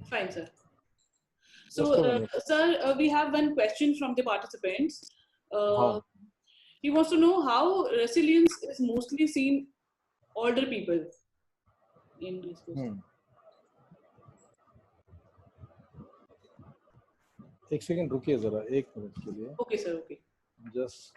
Fine, sir. Just So, a minute. sir, we have one question from the participants. Huh. He wants to know how resilience is mostly seen older people in this question. एक second रुकिए जरा, एक minute के लिए. Okay, sir. Okay. Just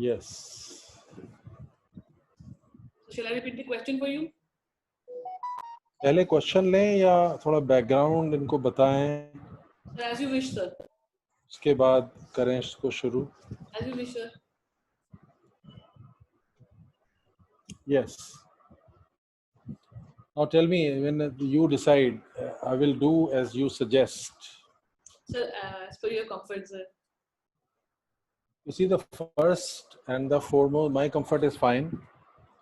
yes. Shall I repeat the question for you? पहले question लें या थोड़ा बैकग्राउंड इनको बताएं, Sir, as you wish, sir. उसके बाद करें इसको शुरू. As you wish, sir. Yes. Now tell me, when you decide, I will do as you suggest. Sir, as per your comfort, sir. You see, the first and the foremost, my comfort is fine.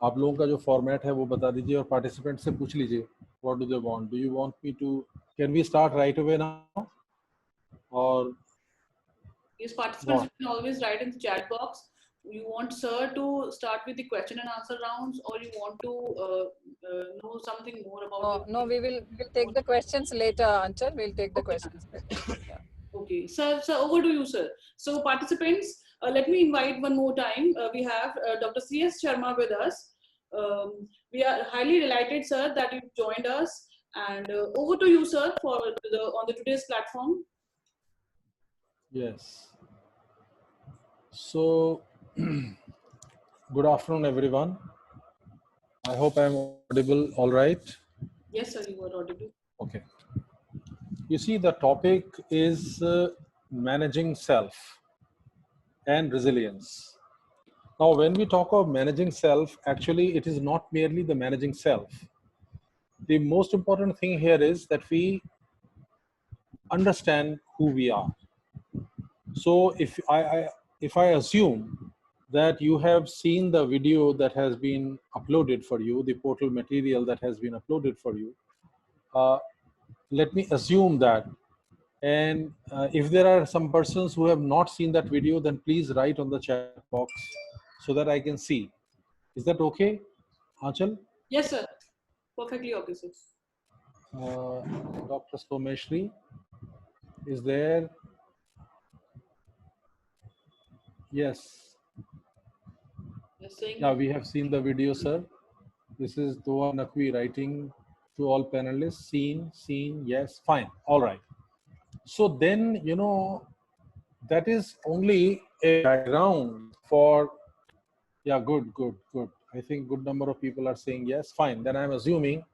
आप लोगों का जो format है वो बता दीजिए और participant से पूछ लीजिए what do they want. Do you want me to, can we start right away now? Or Yes, participants, you can always write in the chat box. You want sir to start with the question and answer rounds, or you want to know something more about? No, we'll take the questions later, Anchal. We'll take the questions later. Yeah. Okay, sir, over to you, sir. So participants, let me invite one more time. We have Dr. C.S. Sharma with us. We are highly delighted, sir, that you joined us. And over to you, sir, for on the today's platform. yes. So good afternoon, everyone. I hope I am audible all right. Yes, sir, you are audible. Okay. You see, the topic is managing self and resilience. Now, when we talk of managing self, actually, it is not merely the managing self. The most important thing here is that we understand who we are. So if I assume that you have seen the video that has been uploaded for you, the portal material that has been uploaded for you, let me assume that. And if there are some persons who have not seen that video, then please write on the chat box so that I can see. Is that okay, Aanchal? Yes, sir. Perfectly okay, sir. Dr. Someshri is there? Yes. Yeah, we have seen the video, sir. This is Dua Nakwi writing to all panelists. Seen, yes, fine, all right. So then, you know, that is only a background for, yeah, good. I think good number of people are saying yes, fine. Then I'm assuming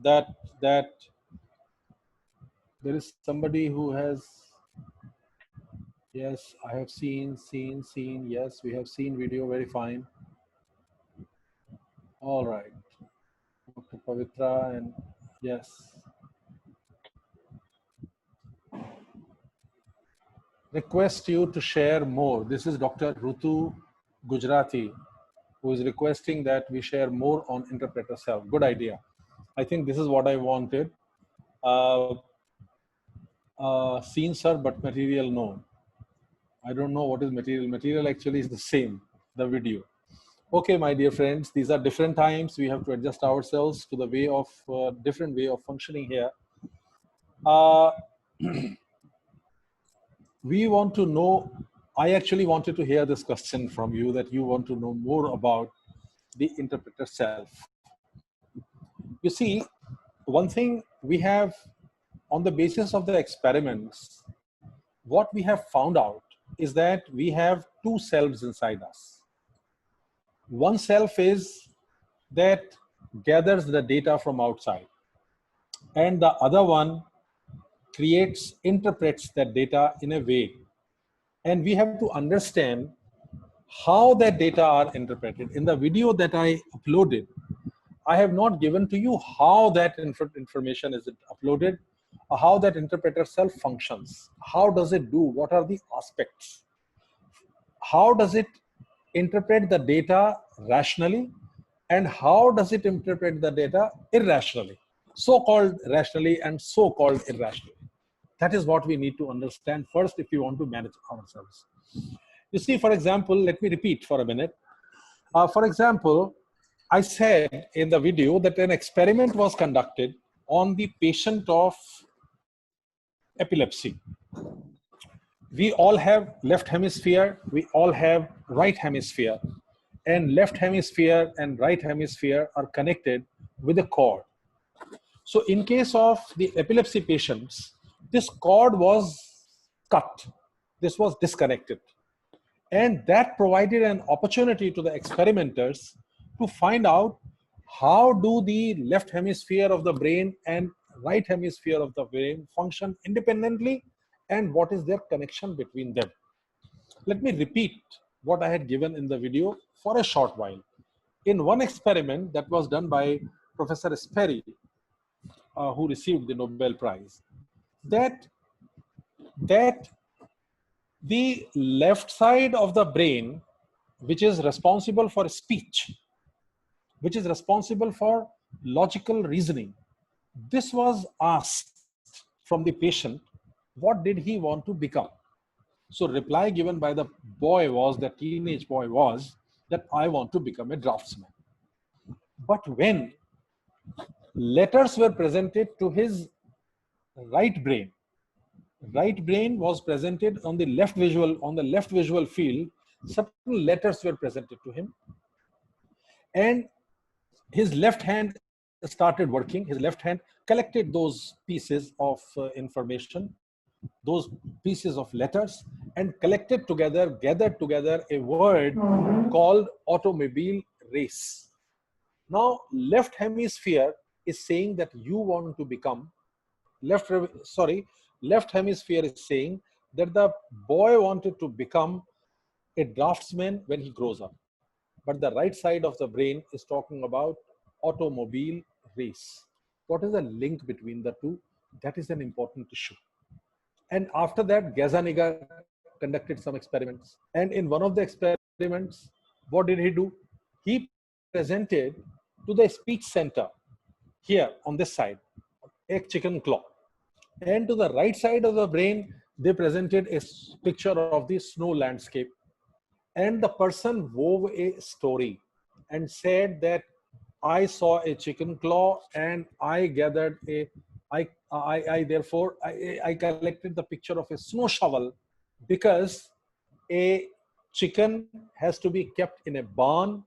that there is somebody who has, yes, I have seen, yes, we have seen video, very fine. All right. Dr. Pavitra, and yes. Request you to share more. This is Dr. Rutu Gujarati, who is requesting that we share more on interpreter self. Good idea. I think this is what I wanted. Scene, sir, but material, no. I don't know what is material. Material actually is the same, the video. Okay, my dear friends, these are different times. We have to adjust ourselves to the way of, different way of functioning here. We want to know, I actually wanted to hear this question from you, that you want to know more about the interpreter self. You see, one thing we have, on the basis of the experiments, what we have found out is that we have two selves inside us. One self is that gathers the data from outside, and the other one interprets that data in a way. And we have to understand how that data are interpreted. In the video that I uploaded, I have not given to you how that information is uploaded, how that interpreter self functions. How does it do? What are the aspects? How does it interpret the data rationally? And how does it interpret the data irrationally? So-called rationally and so-called irrationally. That is what we need to understand first if we want to manage ourselves. You see, for example, let me repeat for a minute. For example, I said in the video that an experiment was conducted on the patient of epilepsy. We all have left hemisphere, we all have right hemisphere, and left hemisphere and right hemisphere are connected with a cord. So in case of the epilepsy patients, this cord was cut, this was disconnected. And that provided an opportunity to the experimenters to find out how do the left hemisphere of the brain and right hemisphere of the brain function independently, and what is their connection between them. Let me repeat what I had given in the video for a short while. In one experiment that was done by Professor Sperry, who received the Nobel Prize, that the left side of the brain, which is responsible for speech, which is responsible for logical reasoning, this was asked from the patient, what did he want to become? So reply given by the boy was, the teenage boy was, that I want to become a draftsman. But when letters were presented to his right brain was presented on the left visual field, certain letters were presented to him, and his left hand started working. His left hand collected those pieces of information, those pieces of letters, and gathered together a word called automobile race. Now, left hemisphere is saying that you want to become, left hemisphere is saying that the boy wanted to become a draftsman when he grows up. But the right side of the brain is talking about automobile race. What is the link between the two? That is an important issue. And after that, Gazzaniga conducted some experiments. And in one of the experiments, what did he do? He presented to the speech center here on this side, a chicken claw. And to the right side of the brain, they presented a picture of the snow landscape. And the person wove a story and said that I saw a chicken claw and I gathered I collected the picture of a snow shovel because a chicken has to be kept in a barn,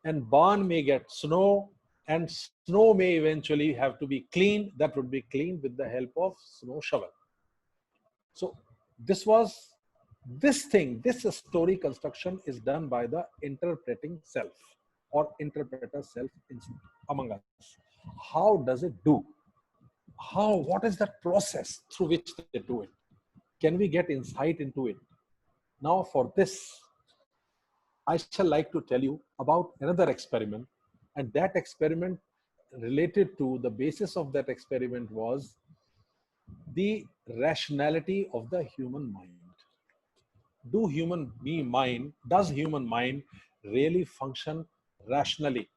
and barn may get snow, and snow may eventually have to be cleaned. That would be cleaned with the help of snow shovel. So this story construction is done by the interpreting self or interpreter self among us. How does it do? What is that process through which they do it? Can we get insight into it? Now for this, I shall like to tell you about another experiment, and that experiment related to the basis of that experiment was the rationality of the human mind. Does human mind really function rationally?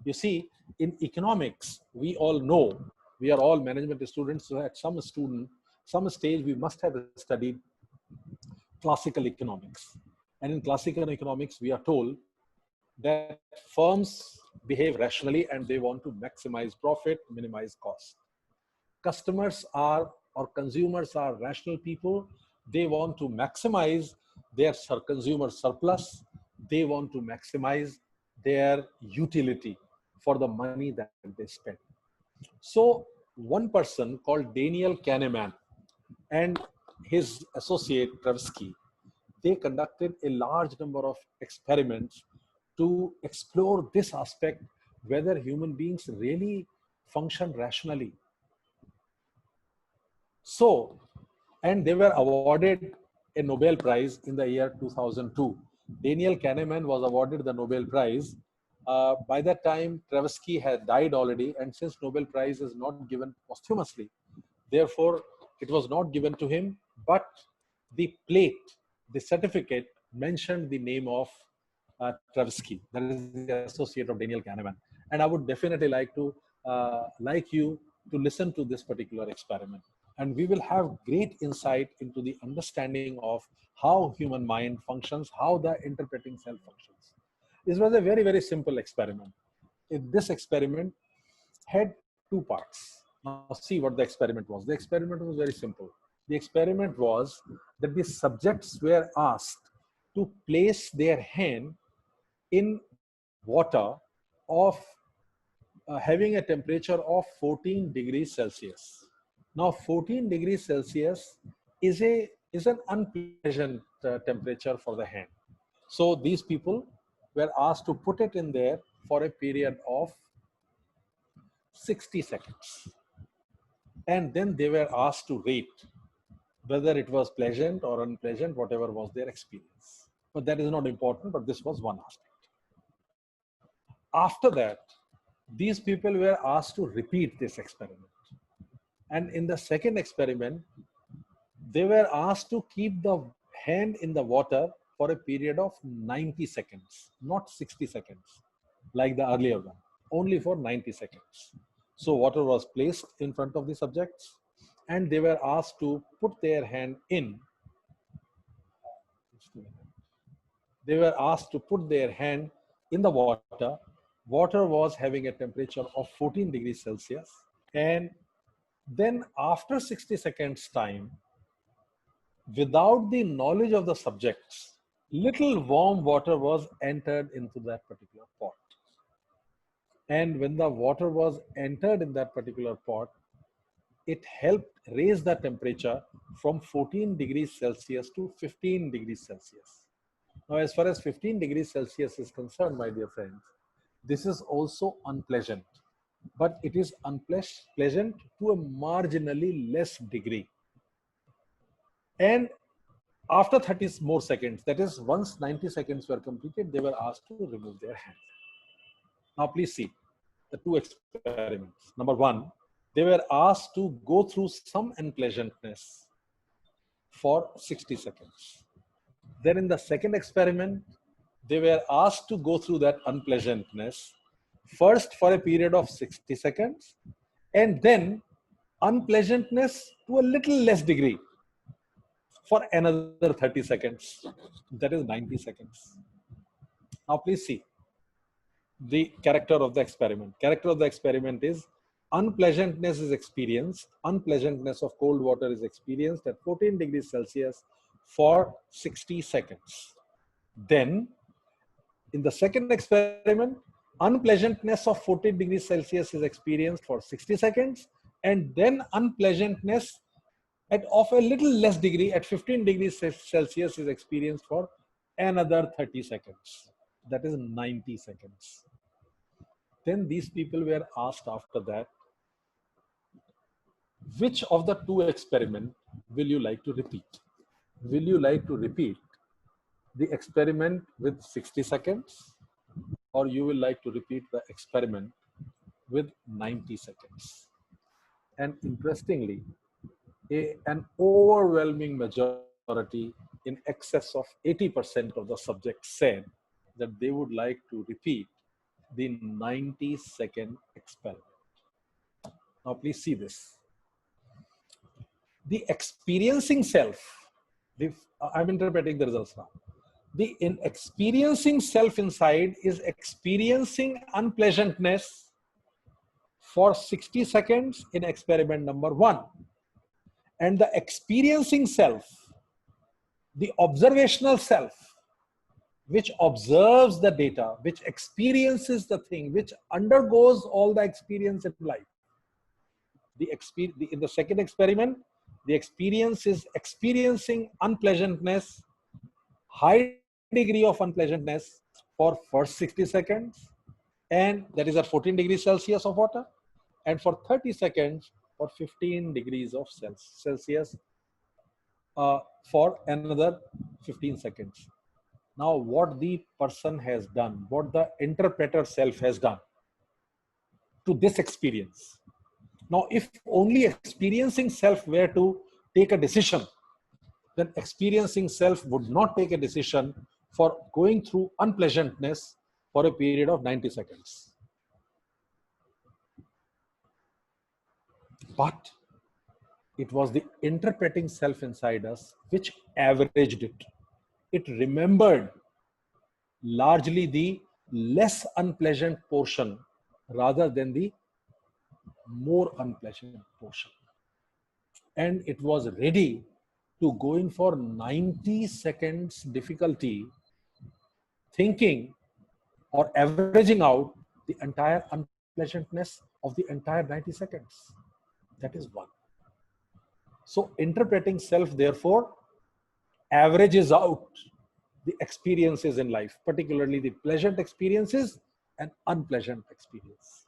You see, in economics, we all know, we are all management students, so at some stage we must have studied classical economics. And in classical economics, we are told that firms behave rationally and they want to maximize profit, minimize cost. Customers are, or consumers are rational people. They want to maximize their consumer surplus. They want to maximize their utility for the money that they spend. So one person called Daniel Kahneman and his associate Tversky, they conducted a large number of experiments to explore this aspect, whether human beings really function rationally. So, and they were awarded a Nobel Prize in the year 2002. Daniel Kahneman was awarded the Nobel Prize. By that time, Tversky had died already, and since Nobel Prize is not given posthumously, Therefore, it was not given to him, but the plate, the certificate mentioned the name of Tversky, that is the associate of Daniel Kahneman. And I would definitely like you to listen to this particular experiment. And we will have great insight into the understanding of how human mind functions, how the interpreting self functions. This was a very, very simple experiment. This experiment had two parts. Now see what the experiment was. The experiment was very simple. The experiment was that the subjects were asked to place their hand in water of having a temperature of 14 degrees Celsius. Now 14 degrees Celsius is an unpleasant temperature for the hand. So these people were asked to put it in there for a period of 60 seconds. And then they were asked to rate whether it was pleasant or unpleasant, whatever was their experience. But that is not important, but this was one aspect. After that, these people were asked to repeat this experiment. And in the second experiment, they were asked to keep the hand in the water for a period of 90 seconds, not 60 seconds, like the earlier one, only for 90 seconds. So water was placed in front of the subjects and they were asked to put their hand in. They were asked to put their hand in the water. Water was having a temperature of 14 degrees Celsius. And then after 60 seconds time, without the knowledge of the subjects, little warm water was entered into that particular pot. And when the water was entered in that particular pot, it helped raise the temperature from 14 degrees Celsius to 15 degrees Celsius. Now, as far as 15 degrees Celsius is concerned, my dear friends, this is also unpleasant, but it is unpleasant to a marginally less degree. And after 30 more seconds, that is once 90 seconds were completed, they were asked to remove their hand. Now, please see the two experiments. Number one, they were asked to go through some unpleasantness for 60 seconds. Then in the second experiment, they were asked to go through that unpleasantness first for a period of 60 seconds and then unpleasantness to a little less degree for another 30 seconds. That is 90 seconds. Now please see the character of the experiment. Character of the experiment is unpleasantness is experienced, unpleasantness of cold water is experienced at 14 degrees Celsius for 60 seconds. Then in the second experiment, unpleasantness of 14 degrees Celsius is experienced for 60 seconds and then unpleasantness of a little less degree at 15 degrees Celsius is experienced for another 30 seconds. That is 90 seconds. Then these people were asked after that, which of the two experiments will you like to repeat? Will you like to repeat the experiment with 60 seconds or you will like to repeat the experiment with 90 seconds? And interestingly, an overwhelming majority, in excess of 80% of the subjects said that they would like to repeat the 90-second experiment. Now please see this. The experiencing self, I'm interpreting the results now. The experiencing self inside is experiencing unpleasantness for 60 seconds in experiment number 1. And the experiencing self, the observational self, which observes the data, which experiences the thing, which undergoes all the experience in life. In the second experiment, the experience is experiencing unpleasantness, high degree of unpleasantness for first 60 seconds, and that is at 14 degrees Celsius of water, and for 30 seconds for 15 degrees of Celsius for another 15 seconds. Now, what the person has done, what the interpreter self has done to this experience, Now, if only experiencing self were to take a decision, then experiencing self would not take a decision for going through unpleasantness for a period of 90 seconds. But it was the interpreting self inside us which averaged it. It remembered largely the less unpleasant portion rather than the more unpleasant portion. And it was ready to go in for 90 seconds difficulty, thinking or averaging out the entire unpleasantness of the entire 90 seconds. That is one. So interpreting self, therefore, averages out the experiences in life, particularly the pleasant experiences and unpleasant experience.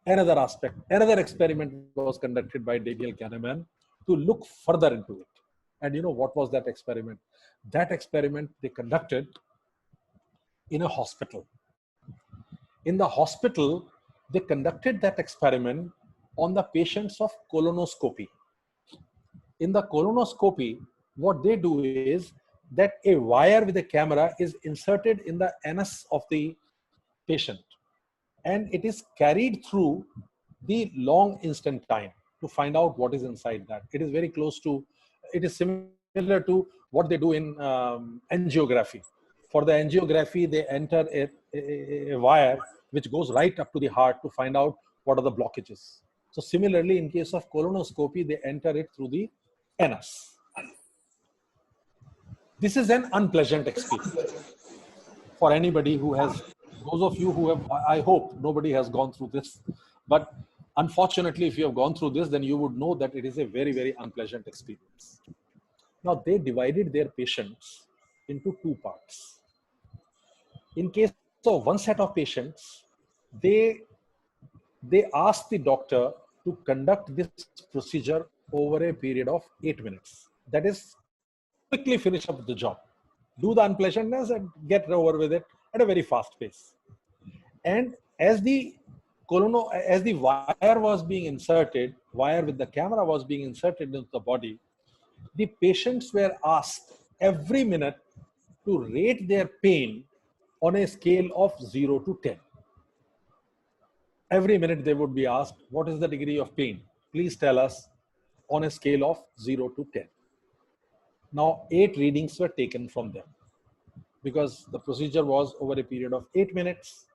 Another aspect, another experiment was conducted by Daniel Kahneman to look further into it. And you know what was that experiment? That experiment they conducted in a hospital. In the hospital, they conducted that experiment on the patients of colonoscopy. In the colonoscopy, what they do is that a wire with a camera is inserted in the anus of the patient, and it is carried through the long instant time to find out what is inside that. It is very close to, it is similar to what they do in angiography. For the angiography, they enter a wire which goes right up to the heart to find out what are the blockages. So similarly, in case of colonoscopy, they enter it through the anus. This is an unpleasant experience for anybody who has, those of you who have, I hope nobody has gone through this, but unfortunately, if you have gone through this, then you would know that it is a very, very unpleasant experience. Now, they divided their patients into two parts. In case of one set of patients, they asked the doctor to conduct this procedure over a period of 8 minutes. That is, quickly finish up the job, do the unpleasantness and get over with it at a very fast pace. And as the wire was being inserted, wire with the camera was being inserted into the body, the patients were asked every minute to rate their pain on a scale of 0 to 10. Every minute they would be asked, what is the degree of pain? Please tell us on a scale of 0 to 10. Now, 8 readings were taken from them because the procedure was over a period of 8 minutes.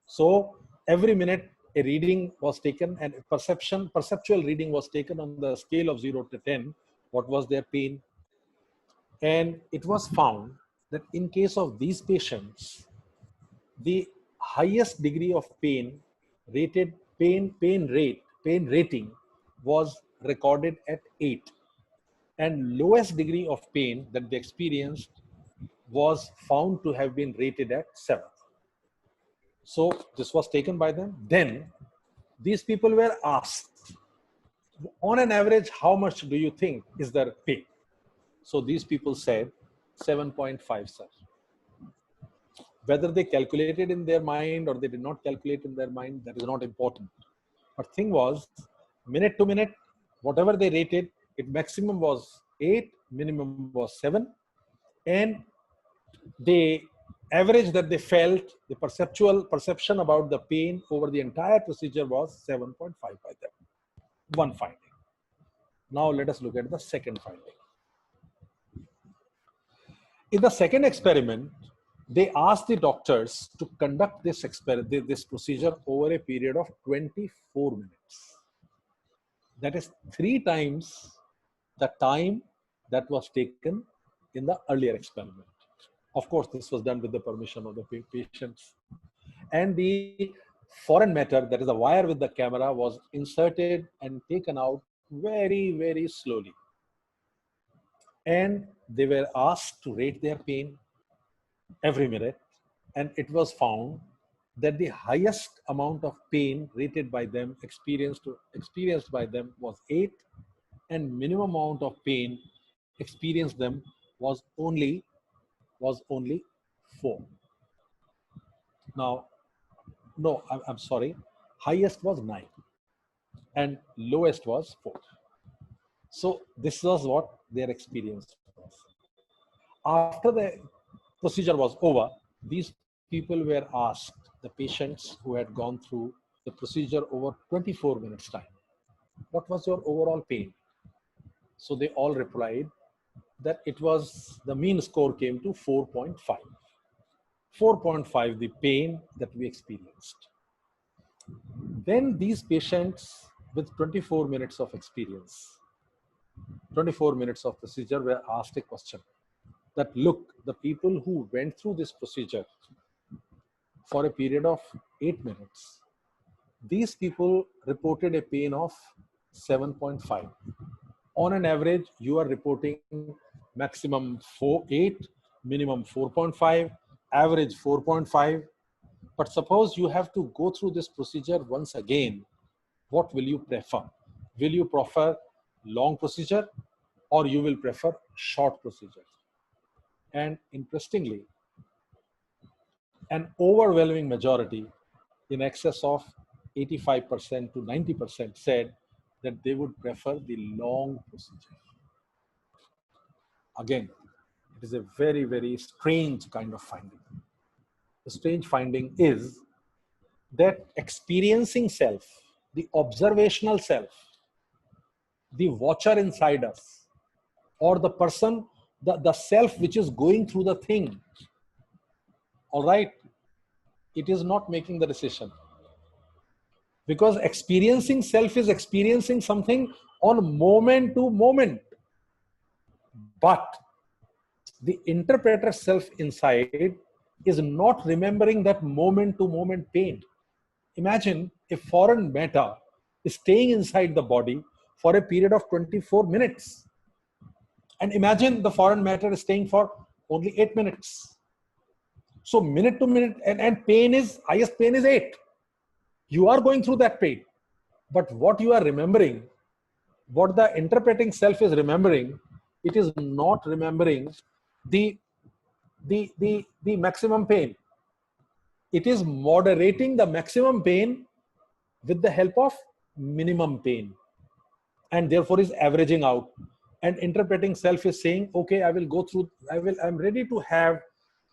So every minute a reading was taken and perceptual reading was taken on the scale of 0 to 10. What was their pain? And it was found that in case of these patients, the highest degree of pain rating was recorded at 8, and lowest degree of pain that they experienced was found to have been rated at 7. So this was taken by them. Then these people were asked, on an average, how much do you think is their pain? So these people said 7.5, sir. Whether they calculated in their mind or they did not calculate in their mind, that is not important. But thing was, minute to minute, whatever they rated, it maximum was 8, minimum was 7. And the average that they felt, the perception about the pain over the entire procedure was 7.5 by them. One finding. Now let us look at the second finding. In the second experiment, they asked the doctors to conduct this procedure over a period of 24 minutes. That is 3 times the time that was taken in the earlier experiment. Of course, this was done with the permission of the patients. And the foreign matter, that is the wire with the camera, was inserted and taken out very, very slowly. And they were asked to rate their pain every minute. And it was found that the highest amount of pain rated by them, experienced by them, was 8, and minimum amount of pain experienced them was only 4. Now, no, I'm sorry, highest was 9. and lowest was 4. So this was what their experience was. After the procedure was over, these people were asked, the patients who had gone through the procedure over 24 minutes time, what was your overall pain? So they all replied that it was, the mean score came to 4.5. 4.5, the pain that we experienced. Then these patients with 24 minutes of experience, 24 minutes of procedure, were asked a question that, look, the people who went through this procedure for a period of 8 minutes, these people reported a pain of 7.5. On an average, you are reporting maximum 8, minimum 4.5, average 4.5. But suppose you have to go through this procedure once again, what will you prefer? Will you prefer long procedure or you will prefer short procedure? And interestingly, an overwhelming majority, in excess of 85% to 90%, said that they would prefer the long procedure. Again, it is a very, very strange kind of finding. The strange finding is that experiencing self, the observational self, the watcher inside us, or the person, the self which is going through the thing, all right, it is not making the decision. Because experiencing self is experiencing something on moment to moment. But the interpreter self inside is not remembering that moment to moment pain. Imagine a foreign matter is staying inside the body for a period of 24 minutes. And imagine the foreign matter is staying for only 8 minutes. So minute to minute, and pain is, highest pain is 8. You are going through that pain. But what you are remembering, what the interpreting self is remembering, it is not remembering the maximum pain. It is moderating the maximum pain with the help of minimum pain, and therefore is averaging out. And interpreting self is saying, okay, I will go through, I'm ready to have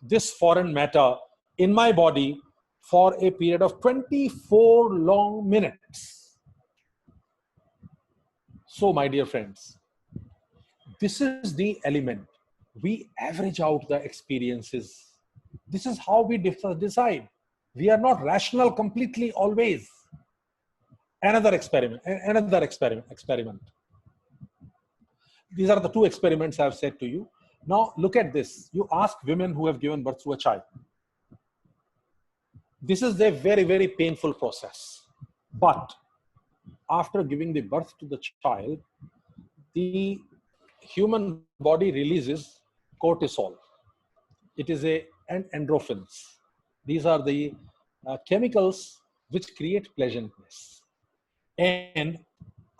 this foreign matter in my body for a period of 24 long minutes. So my dear friends, this is the element. We average out the experiences. This is how we decide. We are not rational completely always. Another experiment. These are the 2 experiments I've said to you. Now look at this. You ask women who have given birth to a child. This is a very, very painful process. But after giving the birth to the child, the human body releases cortisol. It is and endorphins. These are the chemicals which create pleasantness. And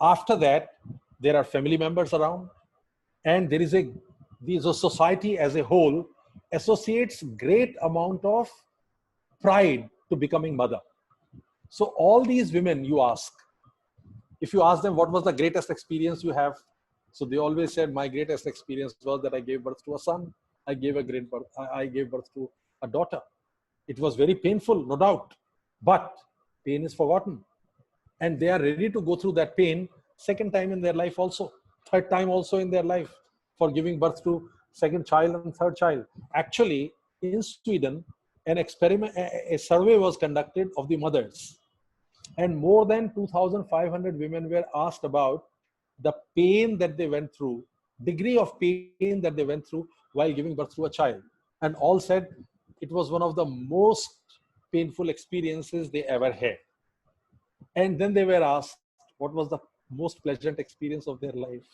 after that, there are family members around, and there is the society as a whole associates great amount of pride to becoming mother. So all these women, you ask, if you ask them what was the greatest experience you have, so they always said, my greatest experience was that I gave birth to a son. I gave birth to a daughter. It was very painful, no doubt, but pain is forgotten. And they are ready to go through that pain second time in their life also, third time also in their life, for giving birth to second child and third child. Actually, in Sweden, a survey was conducted of the mothers, and more than 2,500 women were asked about the pain that they went through, degree of pain that they went through while giving birth to a child. And all said it was one of the most painful experiences they ever had. And then they were asked what was the most pleasant experience of their life.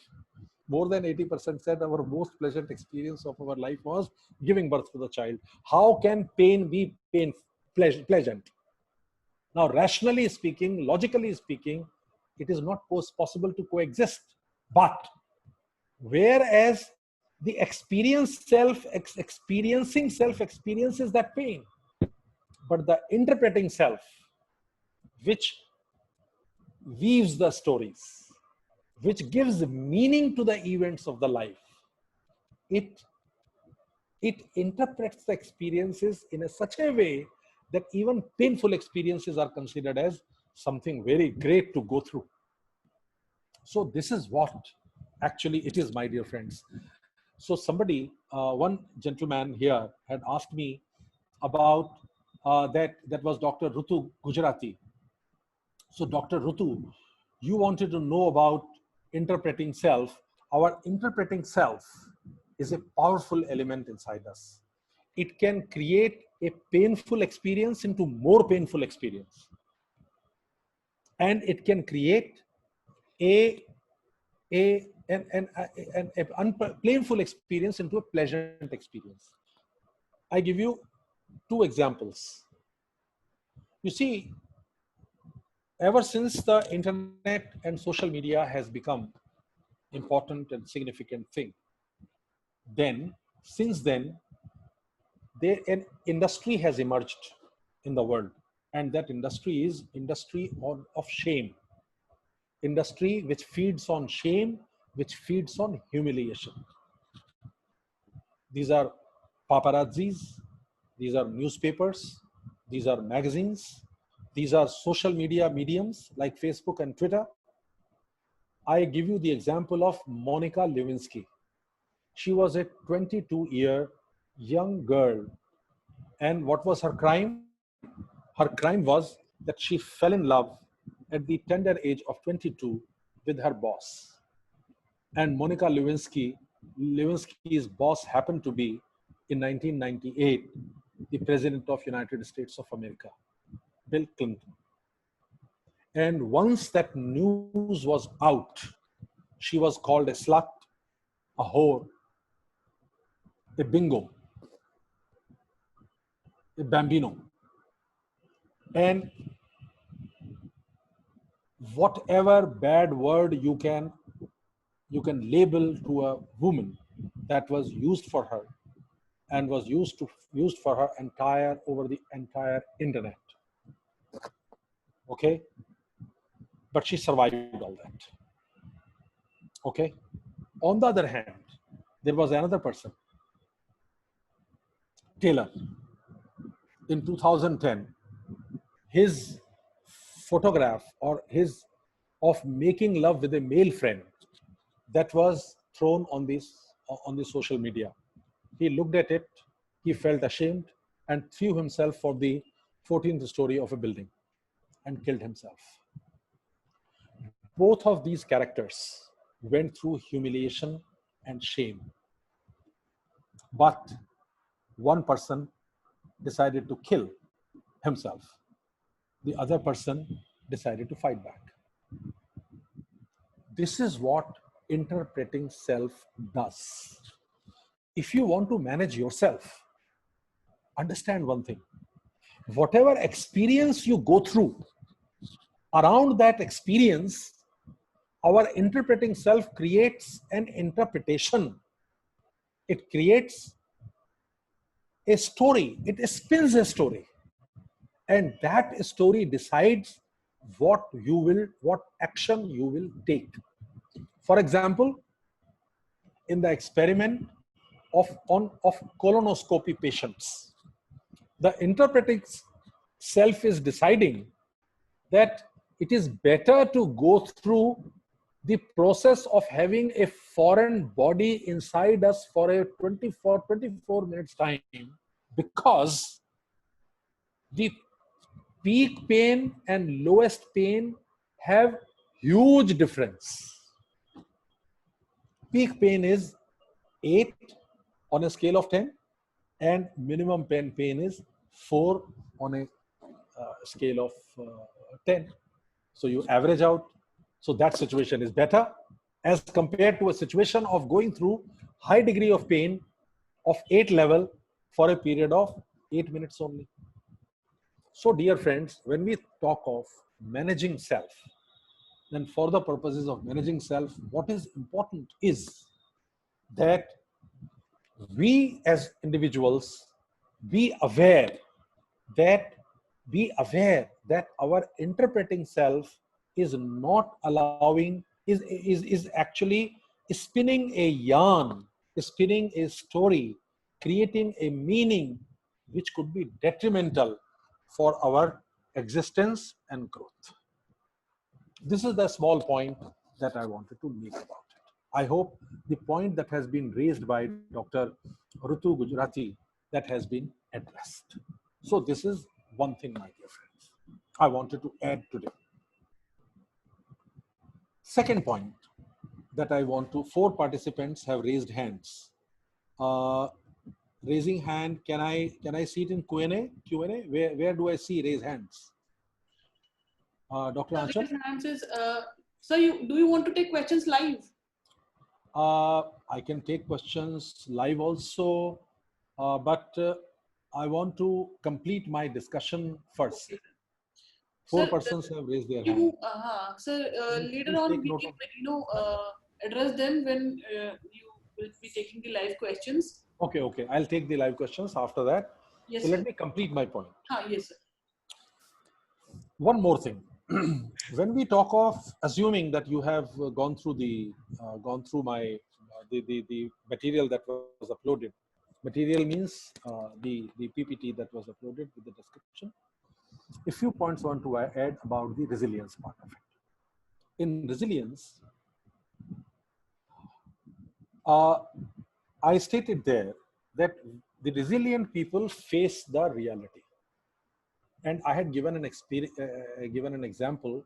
More than 80% said our most pleasant experience of our life was giving birth to the child. How can pain be pleasant? Now, rationally speaking, logically speaking, it is not possible to coexist. But whereas the experiencing self experiences that pain, but the interpreting self, which weaves the stories, which gives meaning to the events of the life. It interprets the experiences in such a way that even painful experiences are considered as something very great to go through. So this is what actually it is, my dear friends. So somebody, one gentleman here had asked me about that was Dr. Rutu Gujarati. So Dr. Rutu, you wanted to know about interpreting self. Our interpreting self is a powerful element inside us. It can create a painful experience into more painful experience. And it can create a painful experience into a pleasant experience. I give you two examples. You see, ever since the internet and social media has become important and significant thing, since then, an industry has emerged in the world, and that industry is industry of shame. Industry which feeds on shame, which feeds on humiliation. These are paparazzis, these are newspapers, these are magazines, these are social media mediums like Facebook and Twitter. I give you the example of Monica Lewinsky. She was a 22-year young girl. And what was her crime? Her crime was that she fell in love at the tender age of 22 with her boss. And Monica Lewinsky's boss happened to be, in 1998, the President of United States of America, Bill Clinton. And once that news was out, she was called a slut, a whore, a bingo, a bambino. And whatever bad word you can label to a woman, that was used for her and was used for her over the entire internet. Okay? But she survived all that. Okay? On the other hand, there was another person, Taylor. In 2010, his photograph of making love with a male friend, that was thrown on the social media. He looked at it, he felt ashamed, and threw himself for the 14th story of a building and killed himself. Both of these characters went through humiliation and shame. But one person decided to kill himself. The other person decided to fight back. This is what interpreting self does. If you want to manage yourself, understand one thing. Whatever experience you go through, around that experience, our interpreting self creates an interpretation. It creates a story. It spins a story. And that story decides what action you will take. For example, in the experiment of colonoscopy patients, the interpreting self is deciding that it is better to go through the process of having a foreign body inside us for a 24 minutes time, because the peak pain and lowest pain have huge difference. Peak pain is 8 on a scale of 10, and minimum pain is 4 on a scale of 10. So you average out. So that situation is better as compared to a situation of going through high degree of pain of 8 level for a period of 8 minutes only. So dear friends, when we talk of managing self, then for the purposes of managing self, what is important is that we as individuals be aware that our interpreting self is not allowing, is actually spinning a yarn, spinning a story, creating a meaning which could be detrimental for our existence and growth. This is the small point that I wanted to make about it. I hope the point that has been raised by Dr. Rutu Gujarati, that has been addressed. So this is one thing, my dear friends, I wanted to add today. Second point that I want to, 4 participants have raised hands. Raising hand, can I see it in Q&A? Where do I see raise hands? Dr. Anchal? Raise hands is, sir, do you want to take questions live? I can take questions live also, but I want to complete my discussion first. Okay. 4 Sir, persons have raised their hand. Sir, later Please on take we note can, address them when you will be taking the live questions. Okay, I'll take the live questions after that. Yes, So sir. let me complete my point. Yes, sir. One more thing. When we talk of assuming that you have gone through my the material that was uploaded. Material means the PPT that was uploaded with the description. A few points I want to add about the resilience part of it. In resilience, I stated there that the resilient people face the reality. And I had given an example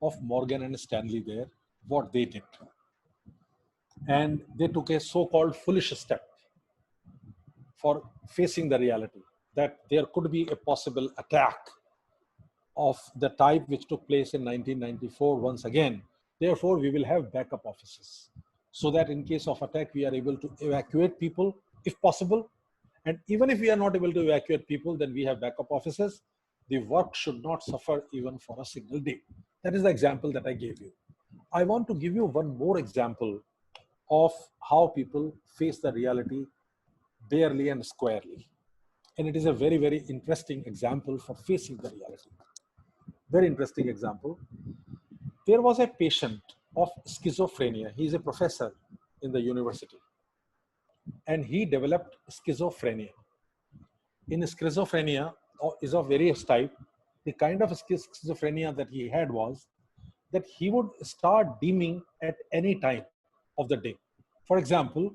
of Morgan and Stanley there, what they did. And they took a so-called foolish step for facing the reality that there could be a possible attack of the type which took place in 1994 once again. Therefore, we will have backup offices so that in case of attack, we are able to evacuate people if possible. And even if we are not able to evacuate people, then we have backup offices. The work should not suffer even for a single day. That is the example that I gave you. I want to give you one more example of how people face the reality barely and squarely. And it is a very, very interesting example for facing the reality. Very interesting example. There was a patient of schizophrenia. He is a professor in the university. And he developed schizophrenia. In schizophrenia is of various type. The kind of schizophrenia that he had was that he would start dreaming at any time of the day. For example,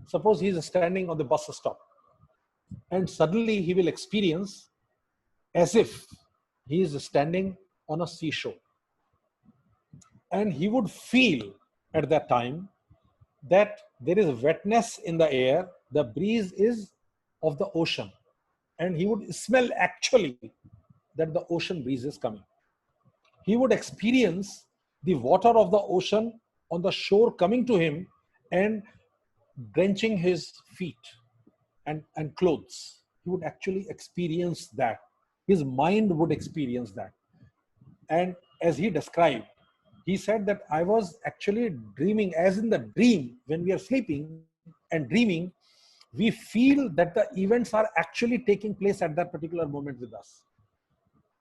suppose he is standing on the bus stop and suddenly he will experience as if he is standing on a seashore. And he would feel at that time that there is wetness in the air, the breeze is of the ocean. And he would smell actually that the ocean breeze is coming. He would experience the water of the ocean on the shore coming to him and drenching his feet and clothes. He would actually experience that. His mind would experience that. And as he described, he said that I was actually dreaming, as in the dream, when we are sleeping and dreaming, we feel that the events are actually taking place at that particular moment with us.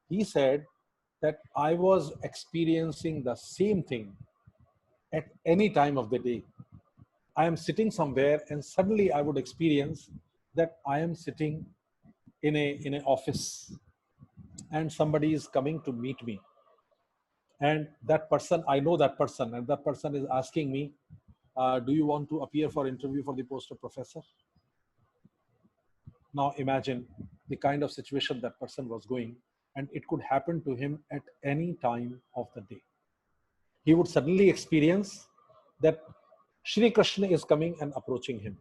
He said that I was experiencing the same thing at any time of the day. I am sitting somewhere and suddenly I would experience that I am sitting in an office and somebody is coming to meet me. And that person, I know that person, and that person is asking me, do you want to appear for interview for the post of professor? Now imagine the kind of situation that person was going, and it could happen to him at any time of the day. He would suddenly experience that Shri Krishna is coming and approaching him.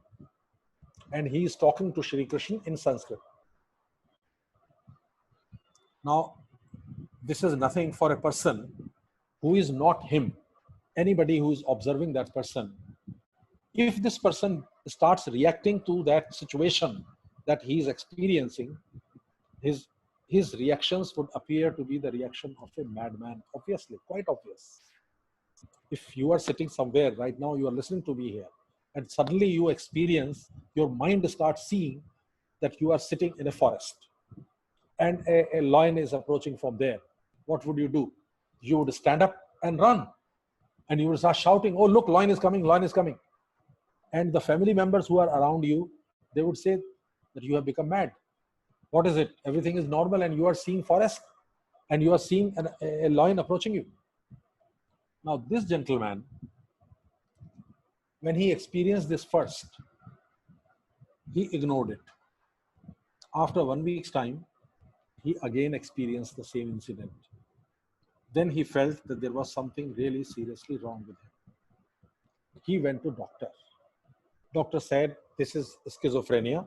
And he is talking to Shri Krishna in Sanskrit. Now, this is nothing for a person who is not him. Anybody who is observing that person, if this person starts reacting to that situation that he is experiencing, his reactions would appear to be the reaction of a madman, obviously, quite obvious. If you are sitting somewhere right now, you are listening to me here, and suddenly you experience, your mind starts seeing that you are sitting in a forest and a lion is approaching from there. What would you do? you would stand up and run. And you would start shouting, oh, look, lion is coming, lion is coming. And the family members who are around you, they would say that you have become mad. What is it? Everything is normal and you are seeing forest and you are seeing a lion approaching you. Now, this gentleman, when he experienced this first, he ignored it. After 1 week's time, he again experienced the same incident. Then he felt that there was something really seriously wrong with him. He went to doctor. Doctor said, this is schizophrenia.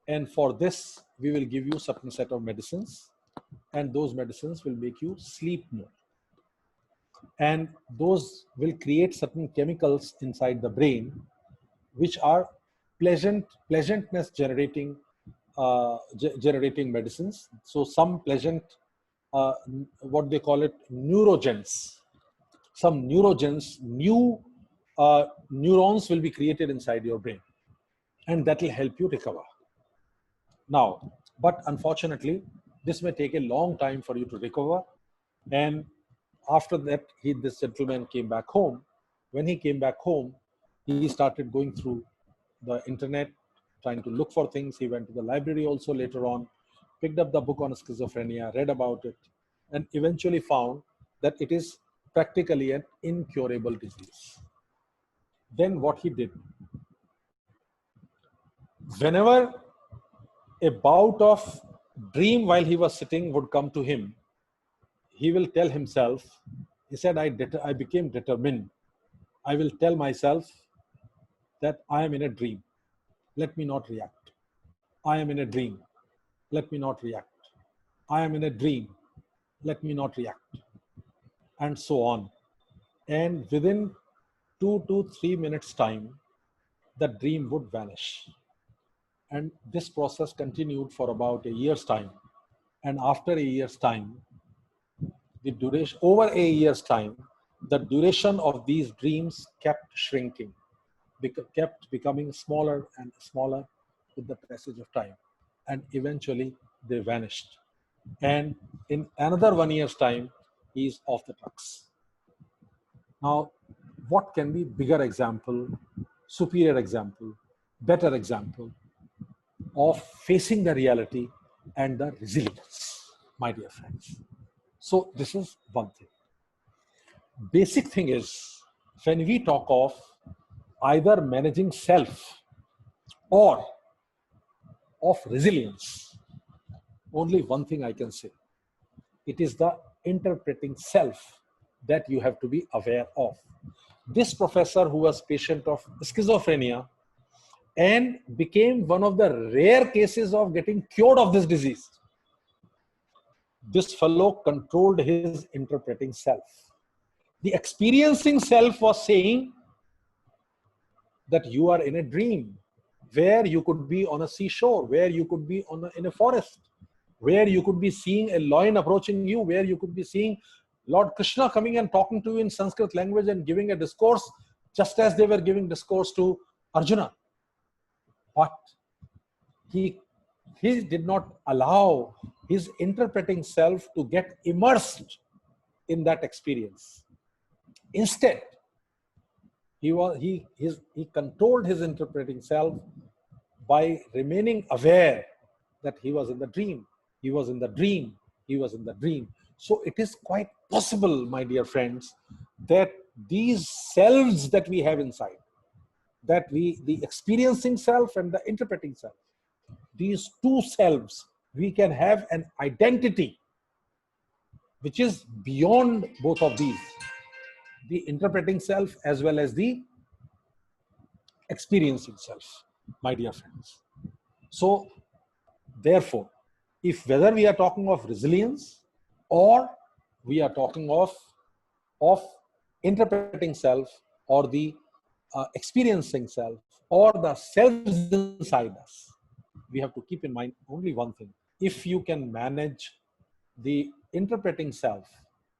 And for this, we will give you certain set of medicines. And those medicines will make you sleep more. And those will create certain chemicals inside the brain, which are pleasantness generating medicines. So some pleasant, what they call it, neurogens. Some neurogens, new neurons will be created inside your brain, and that will help you recover. Now, but unfortunately, this may take a long time for you to recover. And after that, this gentleman came back home. When he came back home, he started going through the internet, trying to look for things. He went to the library also later on, picked up the book on schizophrenia, read about it, and eventually found that it is practically an incurable disease. Then what he did, whenever a bout of dream while he was sitting would come to him, he will tell himself, he said, I became determined. I will tell myself that I am in a dream. Let me not react. I am in a dream. Let me not react. I am in a dream. Let me not react. And so on. And within 2 to 3 minutes time, the dream would vanish. And this process continued for about a year's time. And after a year's time, the duration, over a year's time, the duration of these dreams kept shrinking, kept becoming smaller and smaller with the passage of time. And eventually they vanished. And in another 1 year's time, he's off the trucks. Now, what can be bigger example, superior example, better example of facing the reality and the resilience, my dear friends? So this is one thing. Basic thing is, when we talk of either managing self or of resilience, only one thing I can say. It is the interpreting self that you have to be aware of. This professor, who was patient of schizophrenia and became one of the rare cases of getting cured of this disease, this fellow controlled his interpreting self. The experiencing self was saying that you are in a dream, where you could be on a seashore, where you could be in a forest, where you could be seeing a lion approaching you, where you could be seeing Lord Krishna coming and talking to you in Sanskrit language and giving a discourse, just as they were giving discourse to Arjuna. But he did not allow his interpreting self to get immersed in that experience. Instead, he controlled his interpreting self by remaining aware that he was in the dream. He was in the dream. He was in the dream. So it is quite possible, my dear friends, that these selves that we have inside, that the experiencing self and the interpreting self, these two selves, we can have an identity which is beyond both of these, the interpreting self as well as the experiencing self, my dear friends. So therefore, if whether we are talking of resilience or we are talking of interpreting self or the experiencing self or the selves inside us, we have to keep in mind only one thing. If you can manage the interpreting self,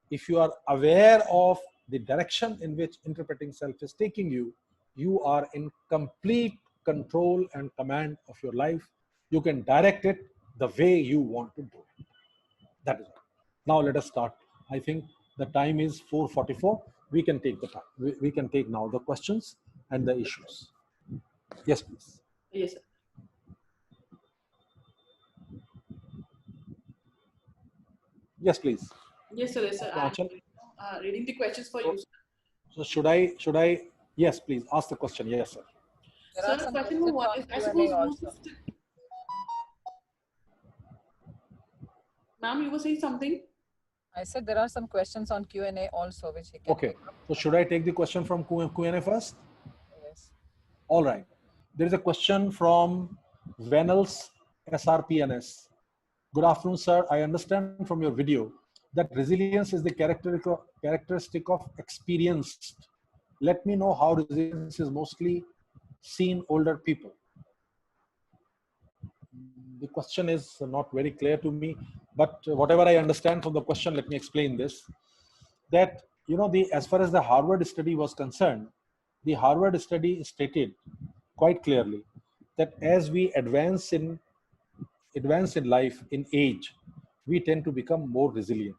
if you are aware of the direction in which interpreting self is taking you, you are in complete control and command of your life. You can direct it the way you want to do it. That is all. Now let us start. I think The time is 4:44. We can take the time. We can take now the questions and the issues. Yes, please. Yes, sir. Yes, please. Yes, sir. Yes, sir. I'm Achal, reading the questions for you, sir. so should I? Yes, please ask the question. Yes, sir. There Sir, are some question number questions one on is, I Q&A suppose also. ma'am, you were saying something? I said there are some questions on Q&A also, which he can Okay. pick up. So should I take the question from Q&A first? Yes. All right. There is a question from Venels SRPNS. Good afternoon, sir. I understand from your video that resilience is the characteristic of experience. Let me know how resilience is mostly seen older people. The question is not very clear to me, but whatever I understand from the question, let me explain this. That, you know, as far as the Harvard study was concerned, the Harvard study stated quite clearly that as we advance in life, in age, we tend to become more resilient.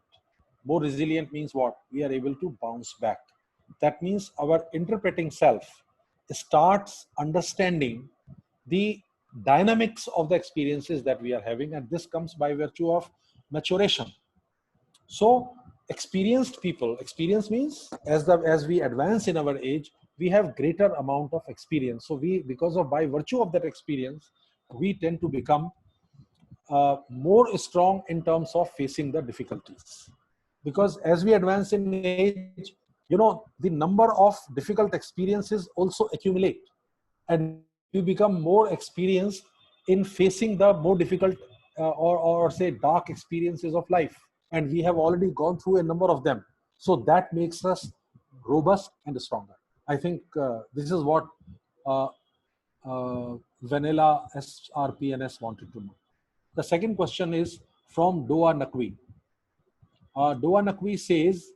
More resilient means what? We are able to bounce back. That means our interpreting self starts understanding the dynamics of the experiences that we are having, and this comes by virtue of maturation. So experienced people, experience means as we advance in our age, we have greater amount of experience. So by virtue of that experience, we tend to become more strong in terms of facing the difficulties. Because as we advance in age, you know, the number of difficult experiences also accumulate, and we become more experienced in facing the more difficult or say dark experiences of life. And we have already gone through a number of them. So that makes us robust and stronger. I think this is what Vanilla SRPNS wanted to know. The second question is from Doa Nakwi. Doa Nakwi says,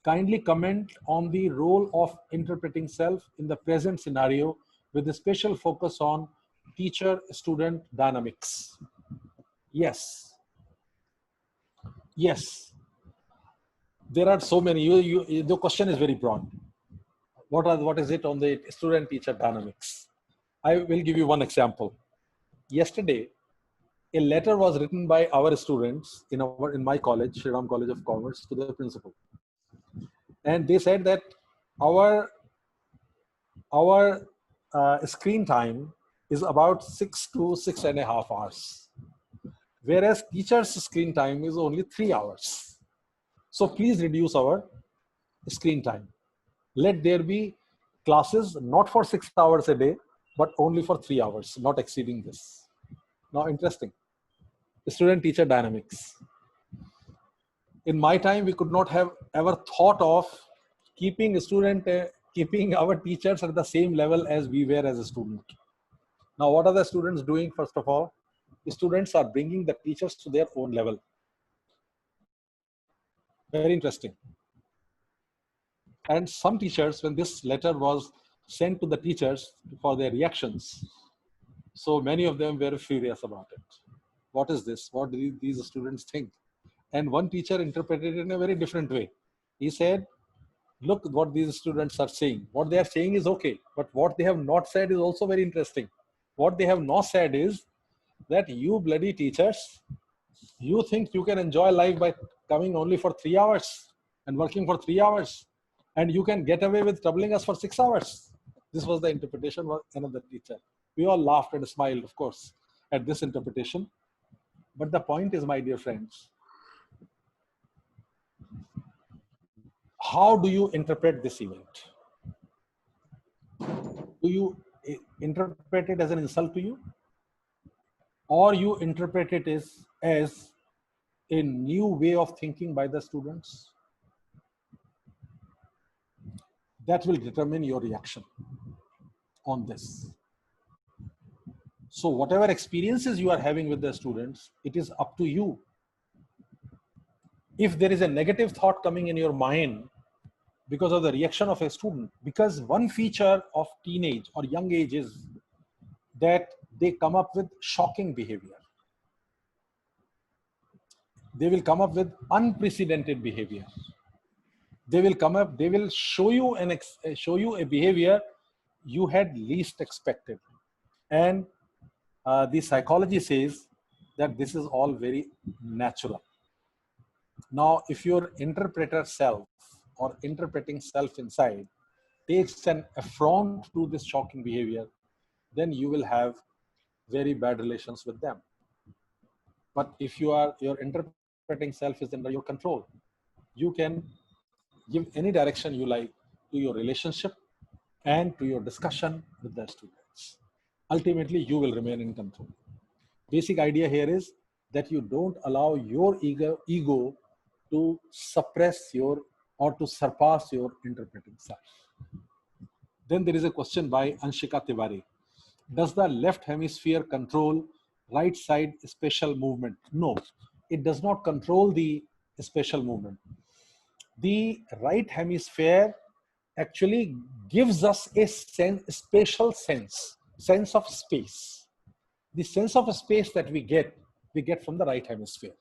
kindly comment on the role of interpreting self in the present scenario with a special focus on teacher-student dynamics. Yes. Yes. There are so many. The question is very broad. What is it on the student-teacher dynamics? I will give you one example. Yesterday, a letter was written by our students in my college, Shri Ram College of Commerce, to the principal, and they said that our screen time is about 6 to 6.5 hours, whereas teachers' screen time is only 3 hours. So please reduce our screen time. Let there be classes not for 6 hours a day, but only for 3 hours, not exceeding this. Now, interesting. Student-teacher dynamics. In my time, we could not have ever thought of keeping our teachers at the same level as we were as a student. Now, what are the students doing? First of all, the students are bringing the teachers to their own level. Very interesting. And some teachers, when this letter was sent to the teachers for their reactions, so many of them were furious about it. What is this? What do these students think? And one teacher interpreted it in a very different way. He said, look what these students are saying. What they are saying is okay, but what they have not said is also very interesting. What they have not said is that you bloody teachers, you think you can enjoy life by coming only for 3 hours and working for 3 hours, and you can get away with troubling us for 6 hours. This was the interpretation of another teacher. We all laughed and smiled, of course, at this interpretation. But the point is, my dear friends, how do you interpret this event? Do you interpret it as an insult to you? Or you interpret it as a new way of thinking by the students? That will determine your reaction on this. So whatever experiences you are having with the students, it is up to you. If there is a negative thought coming in your mind because of the reaction of a student, because one feature of teenage or young age is that they come up with shocking behavior. They will come up with unprecedented behavior. They will come up, they will show you show you a behavior you had least expected. And the psychology says that this is all very natural. Now, if your interpreter self or interpreting self inside takes an affront to this shocking behavior, then you will have very bad relations with them. But if your interpreting self is under your control, you can give any direction you like to your relationship and to your discussion with the students. Ultimately, you will remain in control. Basic idea here is that you don't allow your ego to suppress your or to surpass your interpreting self. Then there is a question by Anshika Tiwari. Does the left hemisphere control right side spatial movement? No, it does not control the spatial movement. The right hemisphere actually gives us a spatial sense of space. The sense of space that we get from the right hemisphere.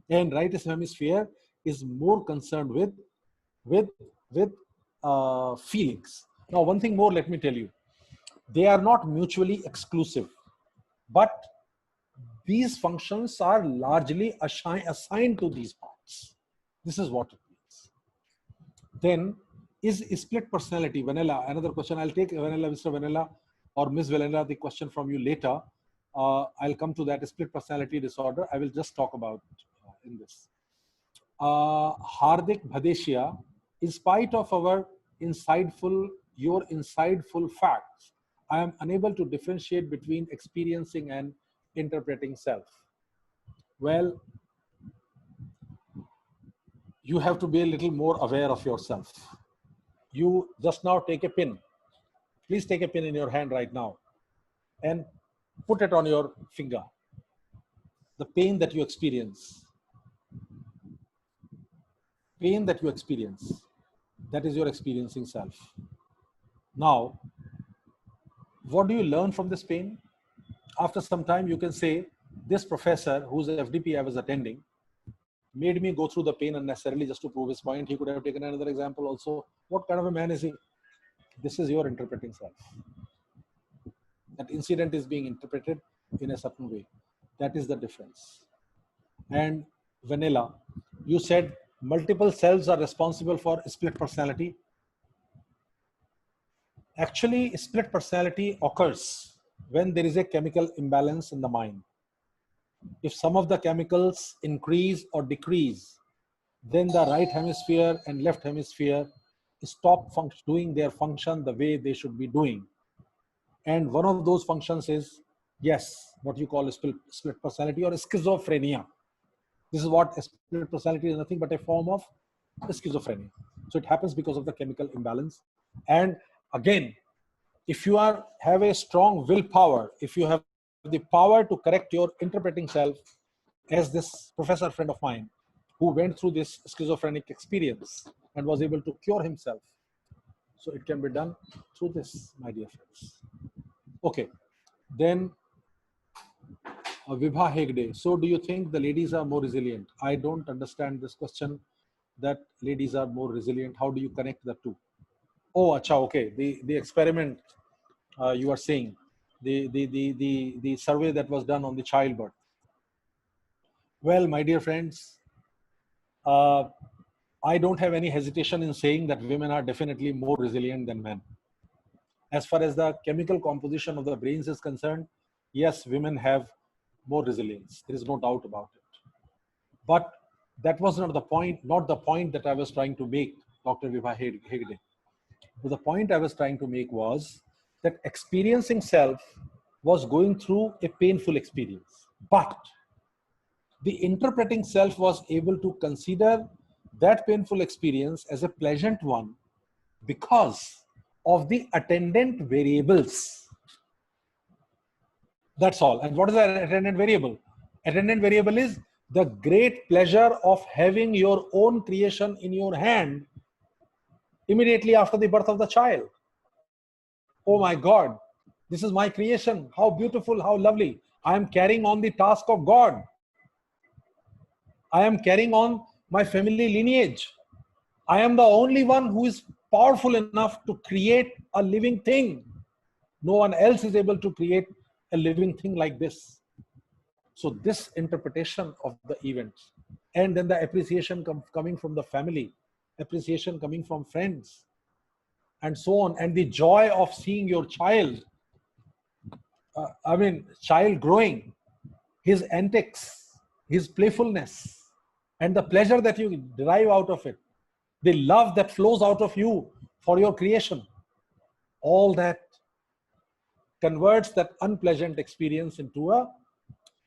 And right hemisphere is more concerned with feelings. Now, one thing more, let me tell you. They are not mutually exclusive, but these functions are largely assigned to these parts. This is what it means. Then, is split personality, Vanilla? Another question. I'll take Vanilla, Mr. Vanilla, or Ms. Vanilla, the question from you later. I'll come to that split personality disorder. I will just talk about in this. Hardik Bhadeshia, in spite of your insightful facts, I am unable to differentiate between experiencing and interpreting self. Well, you have to be a little more aware of yourself. You just now take a pin. Please take a pin in your hand right now and put it on your finger. The pain that you experience. Pain that you experience. That is your experiencing self. Now, what do you learn from this pain? After some time, you can say, this professor whose FDP I was attending made me go through the pain unnecessarily just to prove his point. He could have taken another example also. What kind of a man is he? This is your interpreting self. That incident is being interpreted in a certain way. That is the difference. And Vanilla, you said multiple selves are responsible for split personality. Actually, split personality occurs when there is a chemical imbalance in the mind. If some of the chemicals increase or decrease, then the right hemisphere and left hemisphere stop doing their function the way they should be doing. And one of those functions is, yes, what you call a split personality or schizophrenia. This is what a split personality is, nothing but a form of schizophrenia. So it happens because of the chemical imbalance. And again, if you have a strong willpower, if you have the power to correct your interpreting self, as this professor friend of mine who went through this schizophrenic experience and was able to cure himself. So it can be done through this, my dear friends. Okay, then Vibha Hegde. So do you think the ladies are more resilient? I don't understand this question, that ladies are more resilient. How do you connect the two? Oh, acha, okay. The experiment you are saying, the survey that was done on the childbirth. Well, my dear friends, I don't have any hesitation in saying that women are definitely more resilient than men. As far as the chemical composition of the brains is concerned, yes, women have more resilience. There is no doubt about it. But that was not the point that I was trying to make, Dr. Vibha Hegde. But the point I was trying to make was that experiencing self was going through a painful experience. But the interpreting self was able to consider that painful experience as a pleasant one because of the attendant variables. That's all. And what is an attendant variable? Attendant variable is the great pleasure of having your own creation in your hand immediately after the birth of the child. Oh my God, this is my creation. How beautiful, how lovely. I am carrying on the task of God. I am carrying on my family lineage. I am the only one who is powerful enough to create a living thing. No one else is able to create a living thing like this. So this interpretation of the events, and then the appreciation coming from the family, appreciation coming from friends, and so on, and the joy of seeing your child, child growing, his antics, his playfulness, and the pleasure that you derive out of it, the love that flows out of you for your creation, all that converts that unpleasant experience into a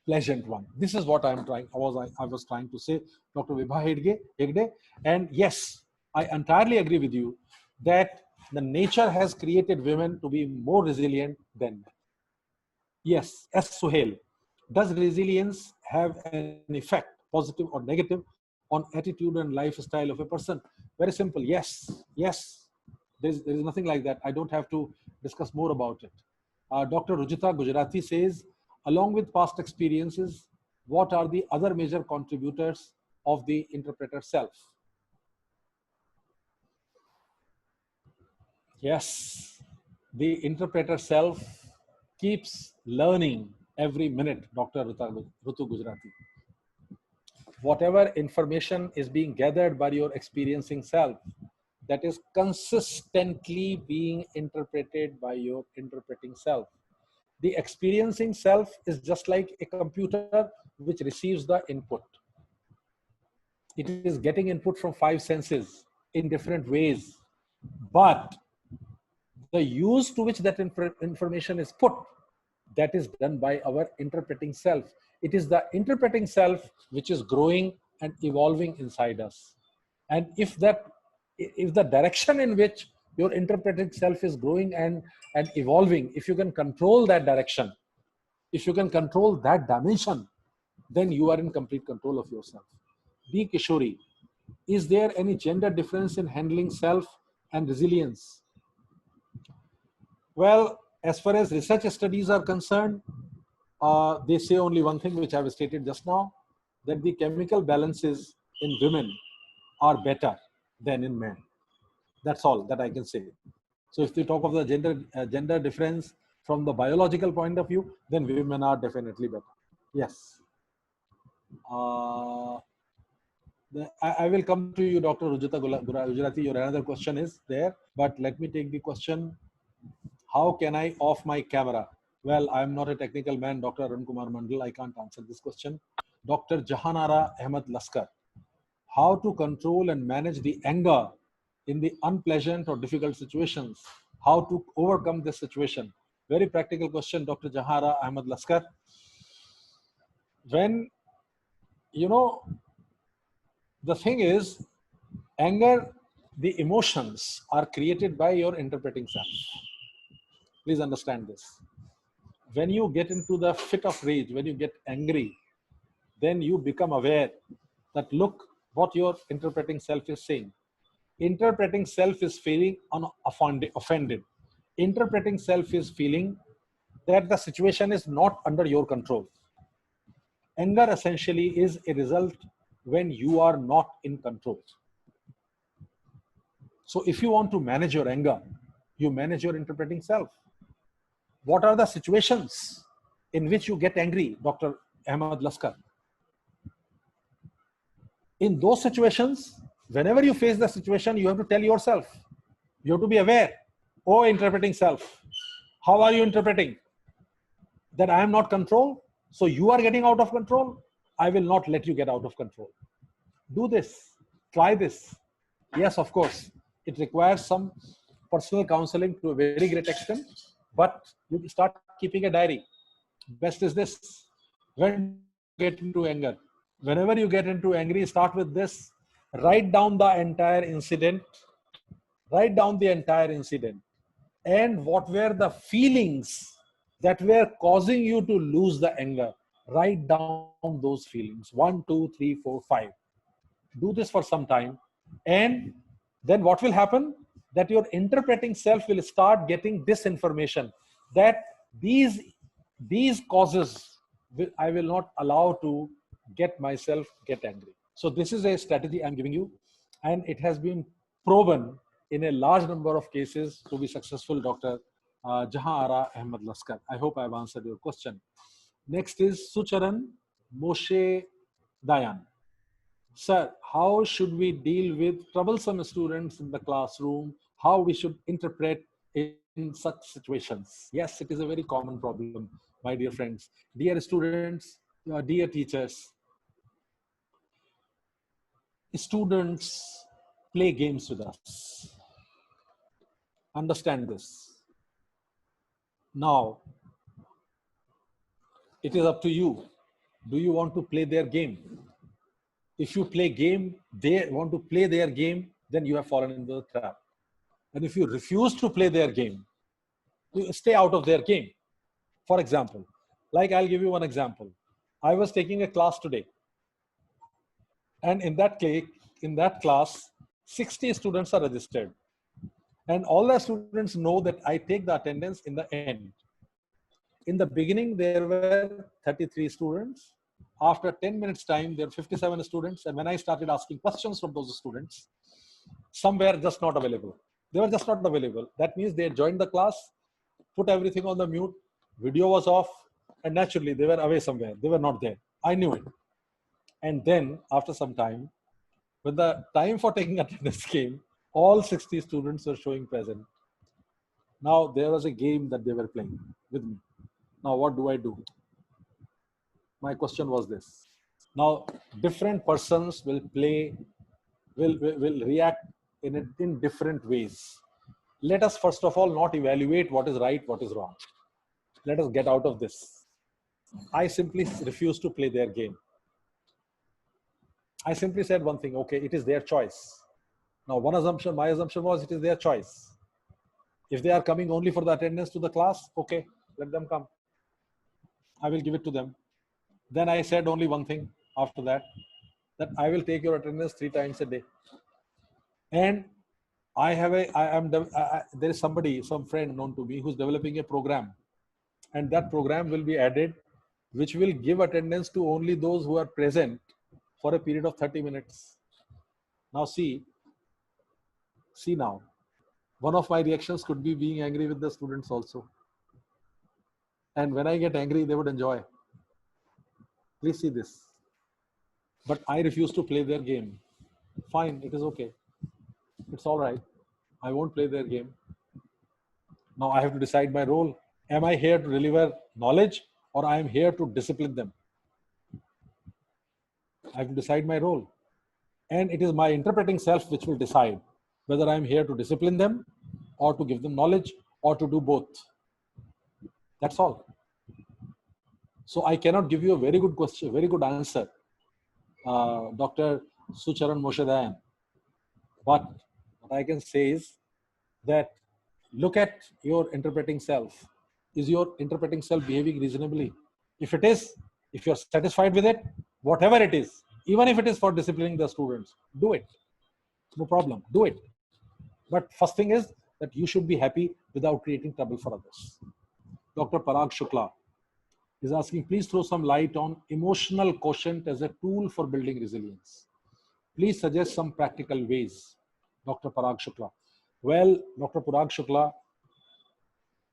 pleasant one. This is what I was trying to say, Dr. Vibha Hegde. And yes, I entirely agree with you that the nature has created women to be more resilient than men. Yes, as Suhail, does resilience have an effect, positive or negative, on attitude and lifestyle of a person? Very simple. Yes, yes. There is nothing like that. I don't have to discuss more about it. Dr. Rujita Gujarati says, along with past experiences, what are the other major contributors of the interpreter self? Yes, the interpreter self keeps learning every minute, Dr. Rutu Gujarati. Whatever information is being gathered by your experiencing self, that is consistently being interpreted by your interpreting self. The experiencing self is just like a computer which receives the input. It is getting input from 5 senses in different ways, but the use to which that information is put, that is done by our interpreting self. It is the interpreting self which is growing and evolving inside us. And if the direction in which your interpreting self is growing and evolving, if you can control that direction, if you can control that dimension, then you are in complete control of yourself. B. Kishori, is there any gender difference in handling self and resilience? Well, as far as research studies are concerned, they say only one thing, which I've stated just now, that the chemical balances in women are better than in men. That's all that I can say. So if we talk of the gender difference from the biological point of view, then women are definitely better. Yes. I will come to you, Dr. Rujita Gujarati. Your another question is there, but let me take the question. How can I off my camera? Well, I'm not a technical man, Dr. Arun Kumar Mandal. I can't answer this question. Dr. Jahanara Ahmed Laskar, how to control and manage the anger in the unpleasant or difficult situations? How to overcome this situation? Very practical question, Dr. Jahanara Ahmed Laskar. When, the thing is, anger, the emotions are created by your interpreting self. Please understand this. When you get into the fit of rage, when you get angry, then you become aware that look what your interpreting self is saying. Interpreting self is feeling offended. Interpreting self is feeling that the situation is not under your control. Anger essentially is a result when you are not in control. So if you want to manage your anger, you manage your interpreting self. What are the situations in which you get angry, Dr. Ahmed Laskar? In those situations, whenever you face the situation, you have to tell yourself, you have to be aware. Oh, interpreting self, how are you interpreting? That I am not control, so you are getting out of control. I will not let you get out of control. Do this, try this. Yes, of course, it requires some personal counseling to a very great extent, but you start keeping a diary. Best is this. When you get into anger, whenever you get into angry, start with this. Write down the entire incident. Write down the entire incident. And what were the feelings that were causing you to lose the anger? Write down those feelings. 1, 2, 3, 4, 5. Do this for some time. And then what will happen? That your interpreting self will start getting this information, that these causes I will not allow to get myself get angry. So this is a strategy I'm giving you. And it has been proven in a large number of cases to be successful, Dr. Jahan Ara Ahmed Laskar. I hope I've answered your question. Next is Sucharan Moshe Dayan. Sir, how should we deal with troublesome students in the classroom? How we should interpret in such situations? Yes, it is a very common problem, my dear friends. Dear students, dear teachers, students play games with us. Understand this. Now, it is up to you. Do you want to play their game? If you play game, they want to play their game, then you have fallen into the trap. And if you refuse to play their game, you stay out of their game. For example, like I'll give you one example. I was taking a class today. And in that class, 60 students are registered. And all the students know that I take the attendance in the end. In the beginning, there were 33 students. After 10 minutes time, there were 57 students. And when I started asking questions from those students, some were just not available. They were just not available. That means they joined the class, put everything on the mute, video was off, and naturally they were away somewhere. They were not there. I knew it. And then after some time, when the time for taking attendance came, all 60 students were showing present. Now there was a game that they were playing with me. Now what do I do? My question was this. Now different persons will react in different ways. Let us first of all not evaluate what is right, what is wrong. Let us get out of this. I simply refused to play their game. I simply said one thing, okay, it is their choice. Now my assumption was it is their choice. If they are coming only for the attendance to the class, okay, let them come. I will give it to them. Then I said only one thing after that I will take your attendance 3 times a day. And there is some friend known to me who's developing a program, and that program will be added, which will give attendance to only those who are present for a period of 30 minutes. Now see now, one of my reactions could be being angry with the students also. And when I get angry, they would enjoy. Please see this. But I refuse to play their game. Fine, it is okay. It's all right. I won't play their game. Now I have to decide my role. Am I here to deliver knowledge, or I am here to discipline them? I have to decide my role. And it is my interpreting self which will decide whether I am here to discipline them or to give them knowledge or to do both. That's all. So I cannot give you a very good question, very good answer, Dr. Sucharan Moshe Dayan. But what I can say is that look at your interpreting self. Is your interpreting self behaving reasonably? If it is, if you're satisfied with it, whatever it is, even if it is for disciplining the students, do it. No problem, do it. But first thing is that you should be happy without creating trouble for others. Dr. Parag Shukla is asking, please throw some light on emotional quotient as a tool for building resilience. Please suggest some practical ways. Dr. Parag Shukla. Well, Dr. Parag Shukla,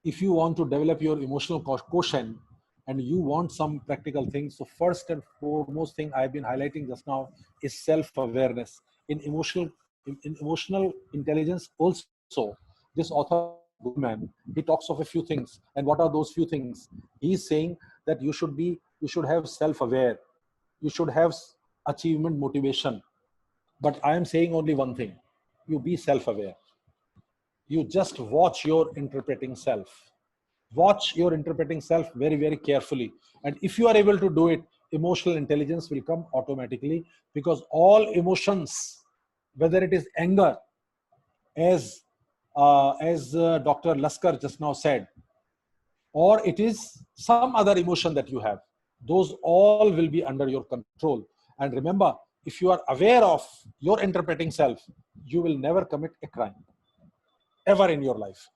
if you want to develop your emotional quotient and you want some practical things, so first and foremost thing I've been highlighting just now is self-awareness. In emotional intelligence also, this author, Goodman, he talks of a few things. And what are those few things? He's saying that you should have self-aware. You should have achievement motivation. But I am saying only one thing. You be self-aware. You just watch your interpreting self. Watch your interpreting self very, very carefully. And if you are able to do it, emotional intelligence will come automatically, because all emotions, whether it is anger, as Dr. Laskar just now said, or it is some other emotion that you have, those all will be under your control. And remember, if you are aware of your interpreting self, you will never commit a crime ever in your life.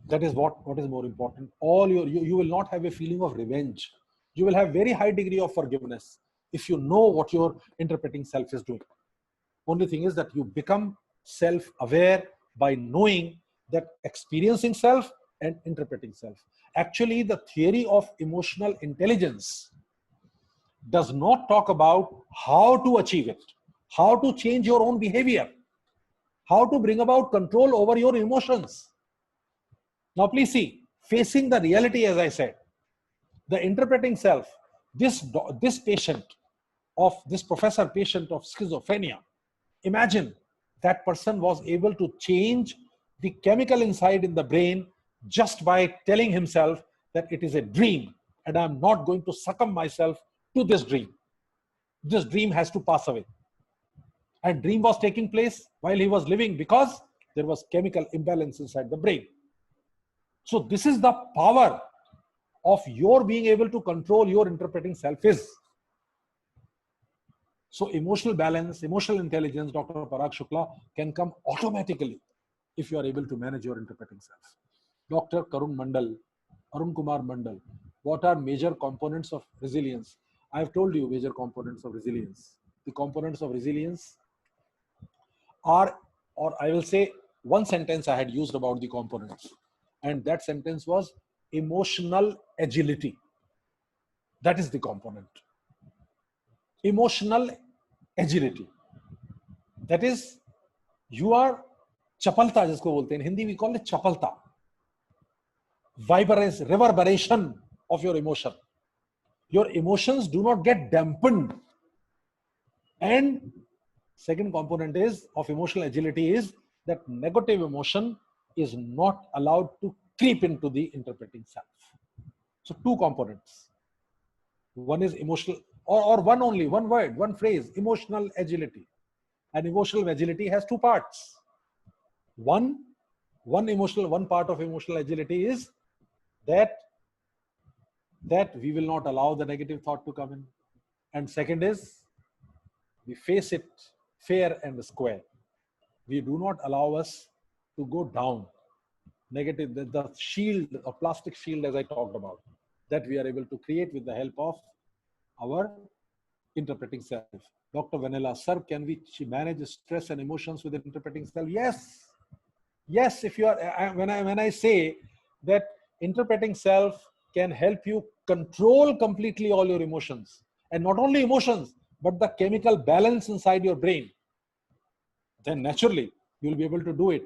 That is what is more important. You will not have a feeling of revenge. You will have very high degree of forgiveness if you know what your interpreting self is doing. Only thing is that you become self-aware by knowing that experiencing self and interpreting self. Actually, the theory of emotional intelligence does not talk about how to achieve it, how to change your own behavior, how to bring about control over your emotions. Now, please see, facing the reality, as I said, the interpreting self, this patient of this professor patient of schizophrenia, imagine that person was able to change the chemical inside in the brain just by telling himself that it is a dream and I'm not going to succumb myself to this dream. This dream has to pass away. And dream was taking place while he was living because there was chemical imbalance inside the brain. So this is the power of your being able to control your interpreting self is. So emotional balance, emotional intelligence, Dr. Parag Shukla, can come automatically if you are able to manage your interpreting self. Dr. Karun Mandal, Arun Kumar Mandal, what are major components of resilience? I have told you major components of resilience. The components of resilience are, or I will say one sentence I had used about the components, and that sentence was emotional agility. That is the component. Emotional agility. That is, you are chapalta, जिसको बोलते हैं in Hindi we call it chapalta. Reverberation of your emotion. Your emotions do not get dampened. And second component is of emotional agility is that negative emotion is not allowed to creep into the interpreting self. So two components. One is emotional, or one only, one word, one phrase, emotional agility. And emotional agility has two parts. One part of emotional agility is that we will not allow the negative thought to come in. And second is we face it fair and square. We do not allow us to go down. Negative, the shield, a plastic shield, as I talked about, that we are able to create with the help of our interpreting self. Dr. Vanilla, sir, can we manage stress and emotions with interpreting self? Yes. Yes, if you are, when I say that interpreting self can help you control completely all your emotions, and not only emotions, but the chemical balance inside your brain, then naturally you'll be able to do it.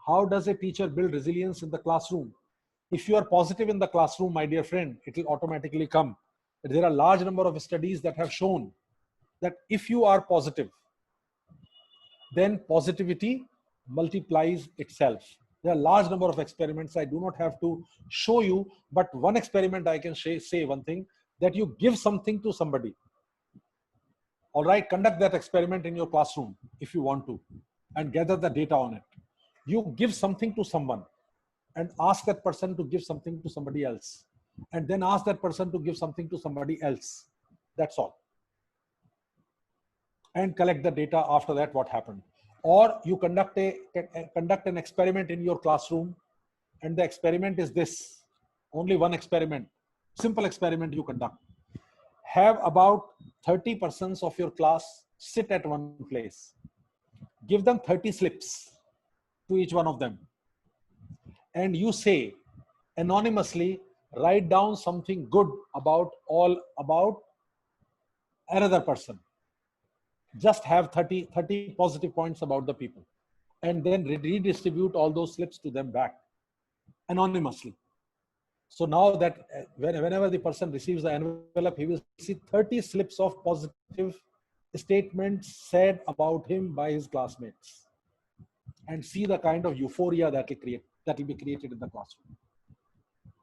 How does a teacher build resilience in the classroom? If you are positive in the classroom, my dear friend, it will automatically come. There are a large number of studies that have shown that if you are positive, then positivity multiplies itself. There are a large number of experiments. I do not have to show you, but one experiment I can say one thing, that you give something to somebody. All right, conduct that experiment in your classroom if you want to and gather the data on it. You give something to someone and ask that person to give something to somebody else, and then ask that person to give something to somebody else. That's all. And collect the data after that, what happened. Or you conduct an experiment in your classroom, and the experiment is this, only one experiment, simple experiment you conduct. Have about 30 persons of your class sit at one place. Give them 30 slips to each one of them. And you say, anonymously, write down something good about another person. Just have 30 positive points about the people, and then redistribute all those slips to them back anonymously. So now that whenever the person receives the envelope, he will see 30 slips of positive statements said about him by his classmates, and see the kind of euphoria that will be created in the classroom.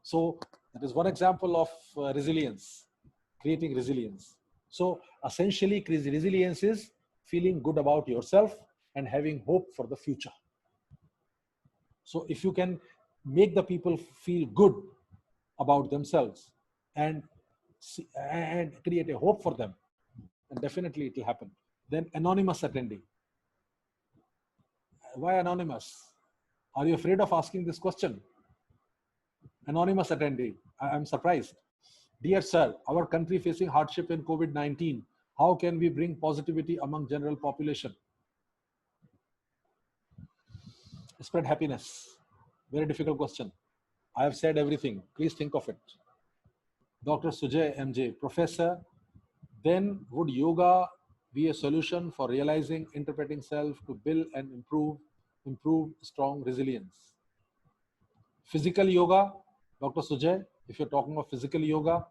So that is one example of resilience, creating resilience. So essentially, resilience is feeling good about yourself and having hope for the future. So if you can make the people feel good about themselves and create a hope for them, then definitely it will happen. Then anonymous attendee. Why anonymous? Are you afraid of asking this question? Anonymous attendee. I'm surprised. Dear sir, our country facing hardship in COVID-19. How can we bring positivity among general population? Spread happiness. Very difficult question. I have said everything. Please think of it. Dr. Sujay MJ, Professor, then would yoga be a solution for realizing, interpreting self to build and improve strong resilience? Physical yoga, Dr. Sujay, if you're talking of physical yoga,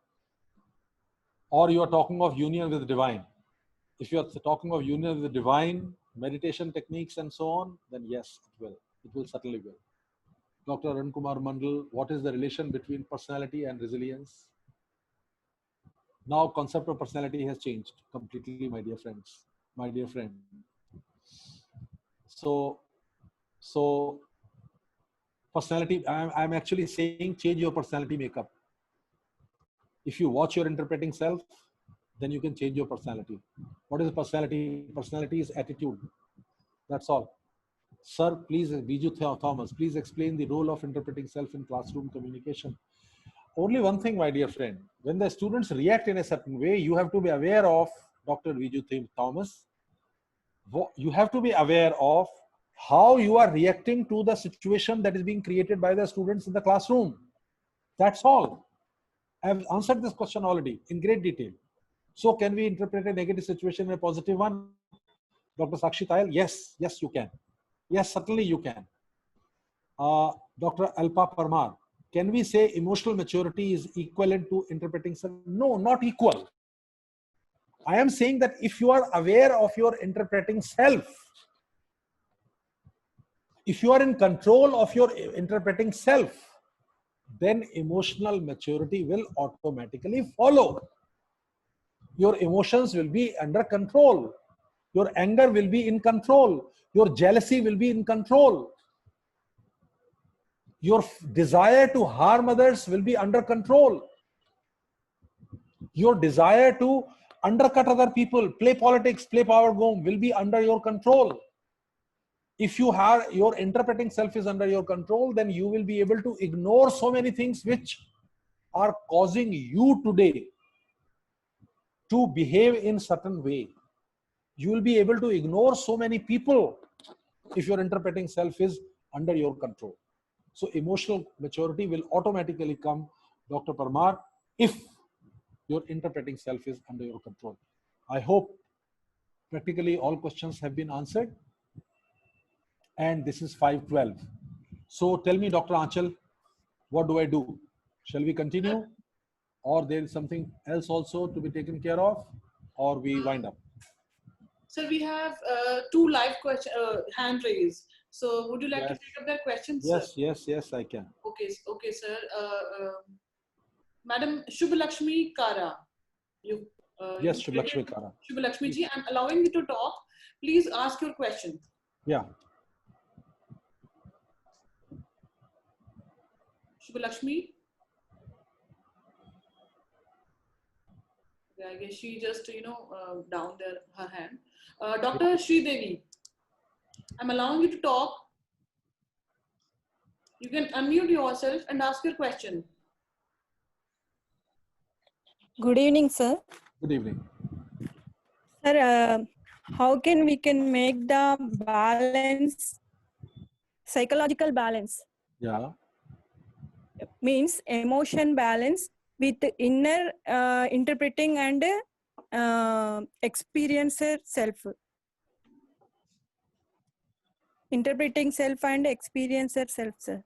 or you are talking of union with the divine. If you are talking of union with the divine, meditation techniques and so on, then yes, it will. It will certainly will. Dr. Arun Kumar Mandal, what is the relation between personality and resilience? Now, concept of personality has changed completely, my dear friends, my dear friend. So personality, I'm actually saying change your personality makeup. If you watch your interpreting self, then you can change your personality. What is personality? Personality is attitude. That's all. Sir, please, Biju Thomas, please explain the role of interpreting self in classroom communication. Only one thing, my dear friend, when the students react in a certain way, you have to be aware of, Dr. Biju Thomas, you have to be aware of how you are reacting to the situation that is being created by the students in the classroom. That's all. I've answered this question already in great detail. So can we interpret a negative situation in a positive one? Dr. Sakshi Tayal, yes, you can. Yes, certainly you can. Dr. Alpa Parmar, can we say emotional maturity is equivalent to interpreting self? No, not equal. I am saying that if you are aware of your interpreting self, if you are in control of your interpreting self, then emotional maturity will automatically follow. Your emotions will be under control. Your anger will be in control. Your jealousy will be in control. Your desire to harm others will be under control. Your desire to undercut other people, play politics, play power game will be under your control. If you have your interpreting self is under your control, then you will be able to ignore so many things which are causing you today to behave in certain way. You will be able to ignore so many people if your interpreting self is under your control. So emotional maturity will automatically come, Dr. Parmar, if your interpreting self is under your control. I hope practically all questions have been answered. And this is 5:12. So tell me, Dr. Anchal, what do I do? Shall we continue? Or there is something else also to be taken care of? Or we wind up? Sir, we have two live hand raised. So would you like to take up their questions, sir? Yes, I can. Okay, sir. Madam Shubhalakshmi Kara. Yes, Shubhalakshmi Kara. Shubhalakshmi ji, I'm allowing you to talk. Please ask your question. Yeah. Shubhalakshmi. I guess she just, down there, her hand. Dr. Sridevi, I'm allowing you to talk. You can unmute yourself and ask your question. Good evening, sir. Good evening. Sir, how can we make the balance, psychological balance? Yeah. Means emotion balance with inner interpreting and experiencer self. Interpreting self and experiencer self, sir.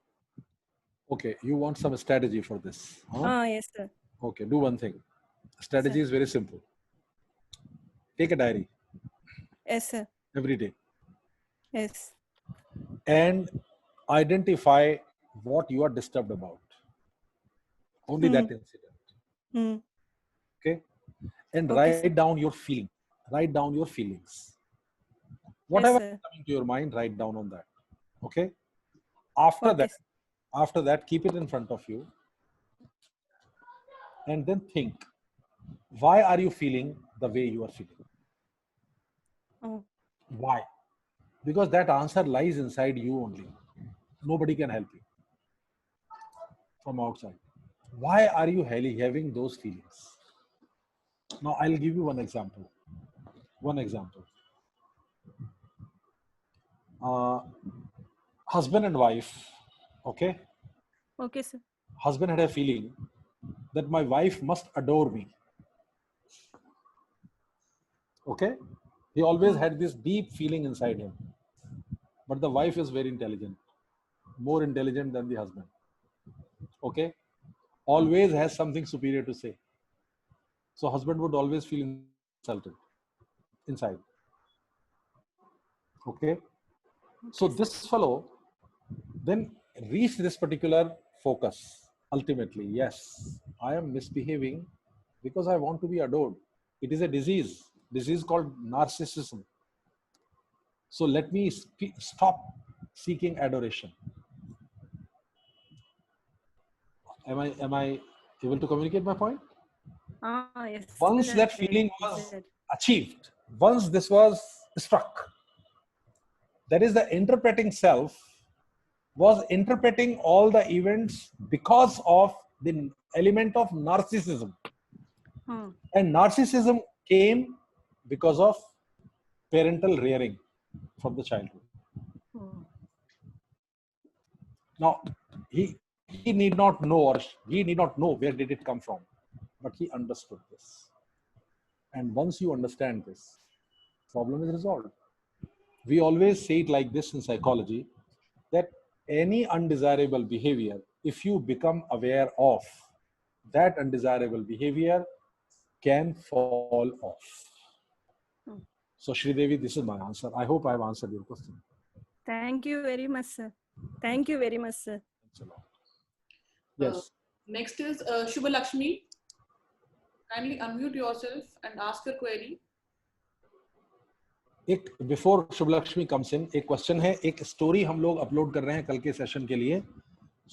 Okay, you want some strategy for this? Huh? Yes, sir. Okay, do one thing. Strategy is very simple. Take a diary. Yes, sir. Every day. Yes. And identify what you are disturbed about. Only that incident. Okay? And write down your feeling. Write down your feelings. Whatever is coming to your mind, write down on that. Okay? After that, keep it in front of you. And then think, why are you feeling the way you are feeling? Why? Because that answer lies inside you only. Nobody can help you from outside. Why are you having those feelings? Now, I'll give you one example. husband and wife, okay? Okay, sir. Husband had a feeling that my wife must adore me. Okay? He always had this deep feeling inside him. But the wife is very intelligent, more intelligent than the husband. Okay? Always has something superior to say. So husband would always feel insulted inside. Okay? So Okay, sir. this fellow then reached this particular focus. Ultimately, yes, I am misbehaving because I want to be adored. It is a disease called narcissism. So let me stop seeking adoration. Am I able to communicate my point? Ah, yes, Once sir. that feeling was achieved, once this was struck, that is the interpreting self was interpreting all the events because of the element of narcissism. Hmm. And narcissism came because of parental rearing from the childhood. Hmm. Now, he need not know, or he need not know where did it come from, but he understood this. And once you understand this, problem is resolved. We always say it like this in psychology, that any undesirable behavior, if you become aware of that undesirable behavior, can fall off. Hmm. So Sridevi, this is my answer. I hope I have answered your question. Thank you very much, sir. Thank you very much, sir. Thanks a lot. Uh, Yes. Next is Shubha Lakshmi. Kindly unmute yourself and ask your query. एक before Shubh Lakshmi comes in, एक question है, एक story हम लोग upload कर रहे हैं कल के सेशन के लिए.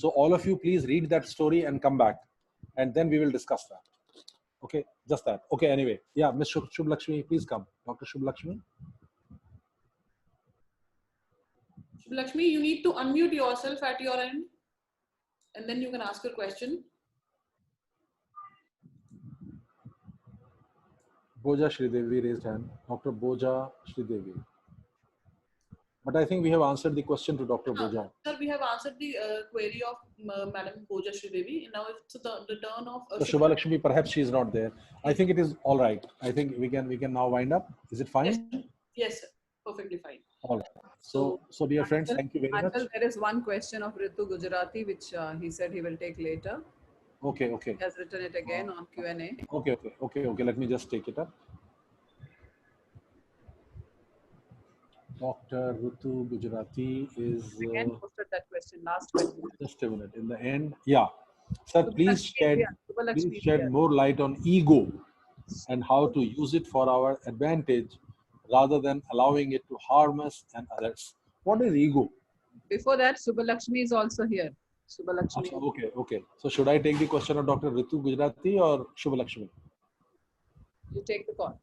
So all of you please read that story and come back and then we will discuss that. Okay, just that. Okay, anyway, yeah, Miss Shubh Lakshmi, please come. Dr. Shubh Lakshmi. Shubha Lakshmi, you need to unmute yourself at your end and then you can ask your question. Boja Sridevi raised hand. Dr. Boja Sridevi. But I think we have answered the question to Dr. Boja. Sir, we have answered the query of Madam Boja Sridevi. Now it's the turn of So Shubha Lakshmi, perhaps she is not there. I think it is all right. I think we can now wind up. Is it fine? Yes, yes, sir. Perfectly fine. All right. So dear friends, thank you very much. Until there is one question of Ritu Gujarati, which he said he will take later. Okay. He has written it again on Q&A. Okay. Let me just take it up. Dr. Ritu Gujarati is Again posted that question, last question. just a minute. In the end, yeah. Sir, please Subhalakshmi shed more light on ego and how to use it for our advantage rather than allowing it to harm us and others. What is ego? Before that, Subhalakshmi is also here. Subhalakshmi. Achha, okay. So should I take the question of Dr. Ritu Gujarati or Shubha Lakshmi? You take the call.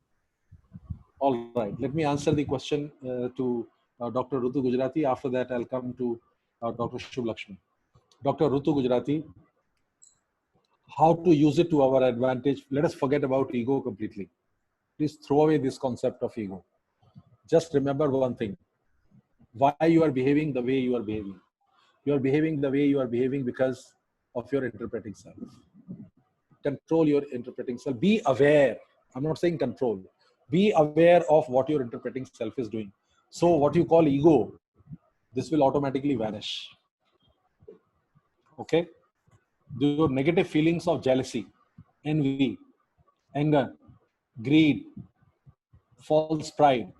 All right. Let me answer the question to Dr. Ritu Gujarati. After that, I'll come to Dr. Shubh Lakshmi. Dr. Ritu Gujarati, how to use it to our advantage. Let us forget about ego completely. Please throw away this concept of ego. Just remember one thing. Why you are behaving the way you are behaving. You are behaving the way you are behaving because of your interpreting self. Control your interpreting self. Be aware. I'm not saying control. Be aware of what your interpreting self is doing. So what you call ego, this will automatically vanish. Okay? Your negative feelings of jealousy, envy, anger, greed, false pride,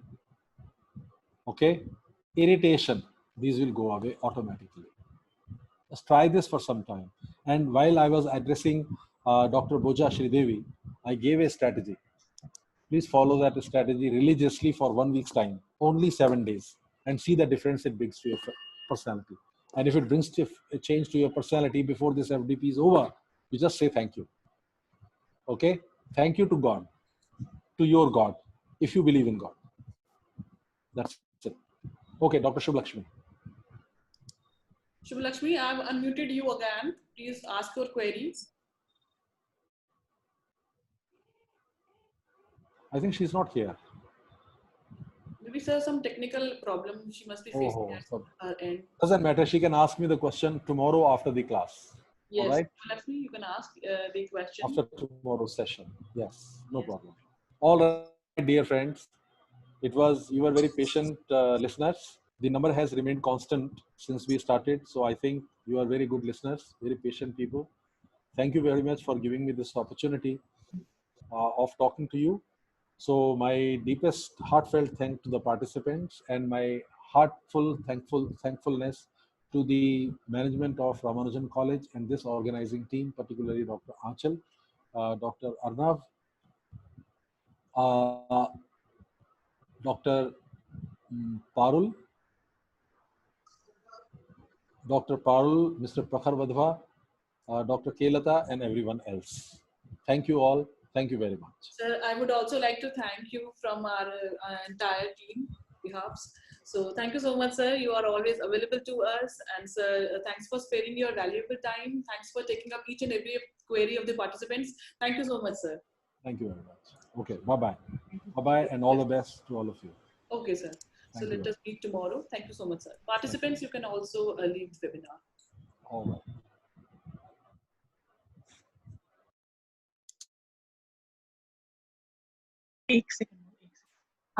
okay, irritation, these will go away automatically. Just try this for some time. And while I was addressing Dr. Boja Sridevi, I gave a strategy. Please follow that strategy religiously for 1 week's time, only 7 days, and see the difference it brings to your personality. And if it brings a change to your personality before this FDP is over, you just say thank you. Okay? Thank you to God, to your God, if you believe in God. That's it. Okay, Dr. Shubh Lakshmi. Shubha Lakshmi, I've unmuted you again. Please ask your queries. I think she's not here. Maybe sir, some technical problem she must be facing Oh, at so her end. doesn't matter. She can ask me the question tomorrow after the class. Yes, All right. Lakshmi, you can ask the question. After tomorrow's session. Yes, no Yes. problem. All right, dear friends. You were very patient listeners. The number has remained constant since we started. So I think you are very good listeners, very patient people. Thank you very much for giving me this opportunity of talking to you. So my deepest heartfelt thanks to the participants and my thankfulness to the management of Ramanujan College and this organizing team, particularly Dr. Aanchal, Dr. Arnav, uh, Dr. Parul, Dr. Parul, Mr. Prakhar Vadhva, Dr. Kelata, and everyone else. Thank you all. Thank you very much. Sir, I would also like to thank you from our entire team behalfs. So thank you so much, sir. You are always available to us. And sir, thanks for sparing your valuable time. Thanks for taking up each and every query of the participants. Thank you so much, sir. Thank you very much. Okay, bye-bye. Bye-bye and all the best to all of you. Okay, sir. So Thank you let very us meet tomorrow. Thank you so much, sir. Participants, you can also leave the webinar. All right. एक second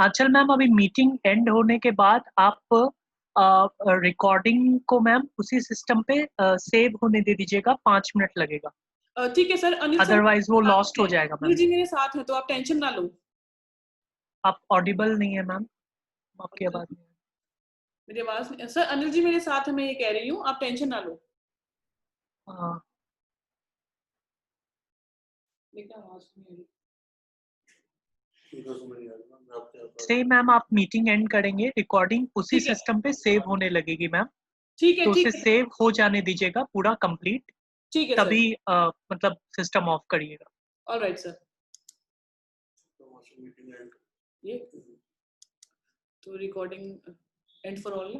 आंचल ma'am, अभी meeting and होने के बाद आप recording को ma'am उसी system पे save होने दे दीजिएगा, 5 मिनट लगेगा, ठीक है सर। अनिल सर, अदरवाइज वो लॉस्ट हो जाएगा अनिल मैम। जी मेरे साथ हैं तो आप टेंशन ना लो। आप ऑडिबल नहीं है मैम, आपकी आवाज नहीं है। मेरी आवाज नहीं सर, अनिल जी मेरे साथ है, मैं ये कह रही हूँ, आप टेंशन ना लो। लेकिन आवाज नहीं आ रही। सही मैम, आप मीटिंग एंड करेंगे, रिकॉर्डिंग उसी सिस्टम पे सेव होने लगेगी मैम। ठीक है, तो ठीक उसे है, सेव हो जाने दीजिएगा पूरा कंप्लीट, ठीक है तभी मतलब सिस्टम ऑफ करिएगा। Alright sir. ये तो रिकॉर्डिंग एंड फॉर ऑल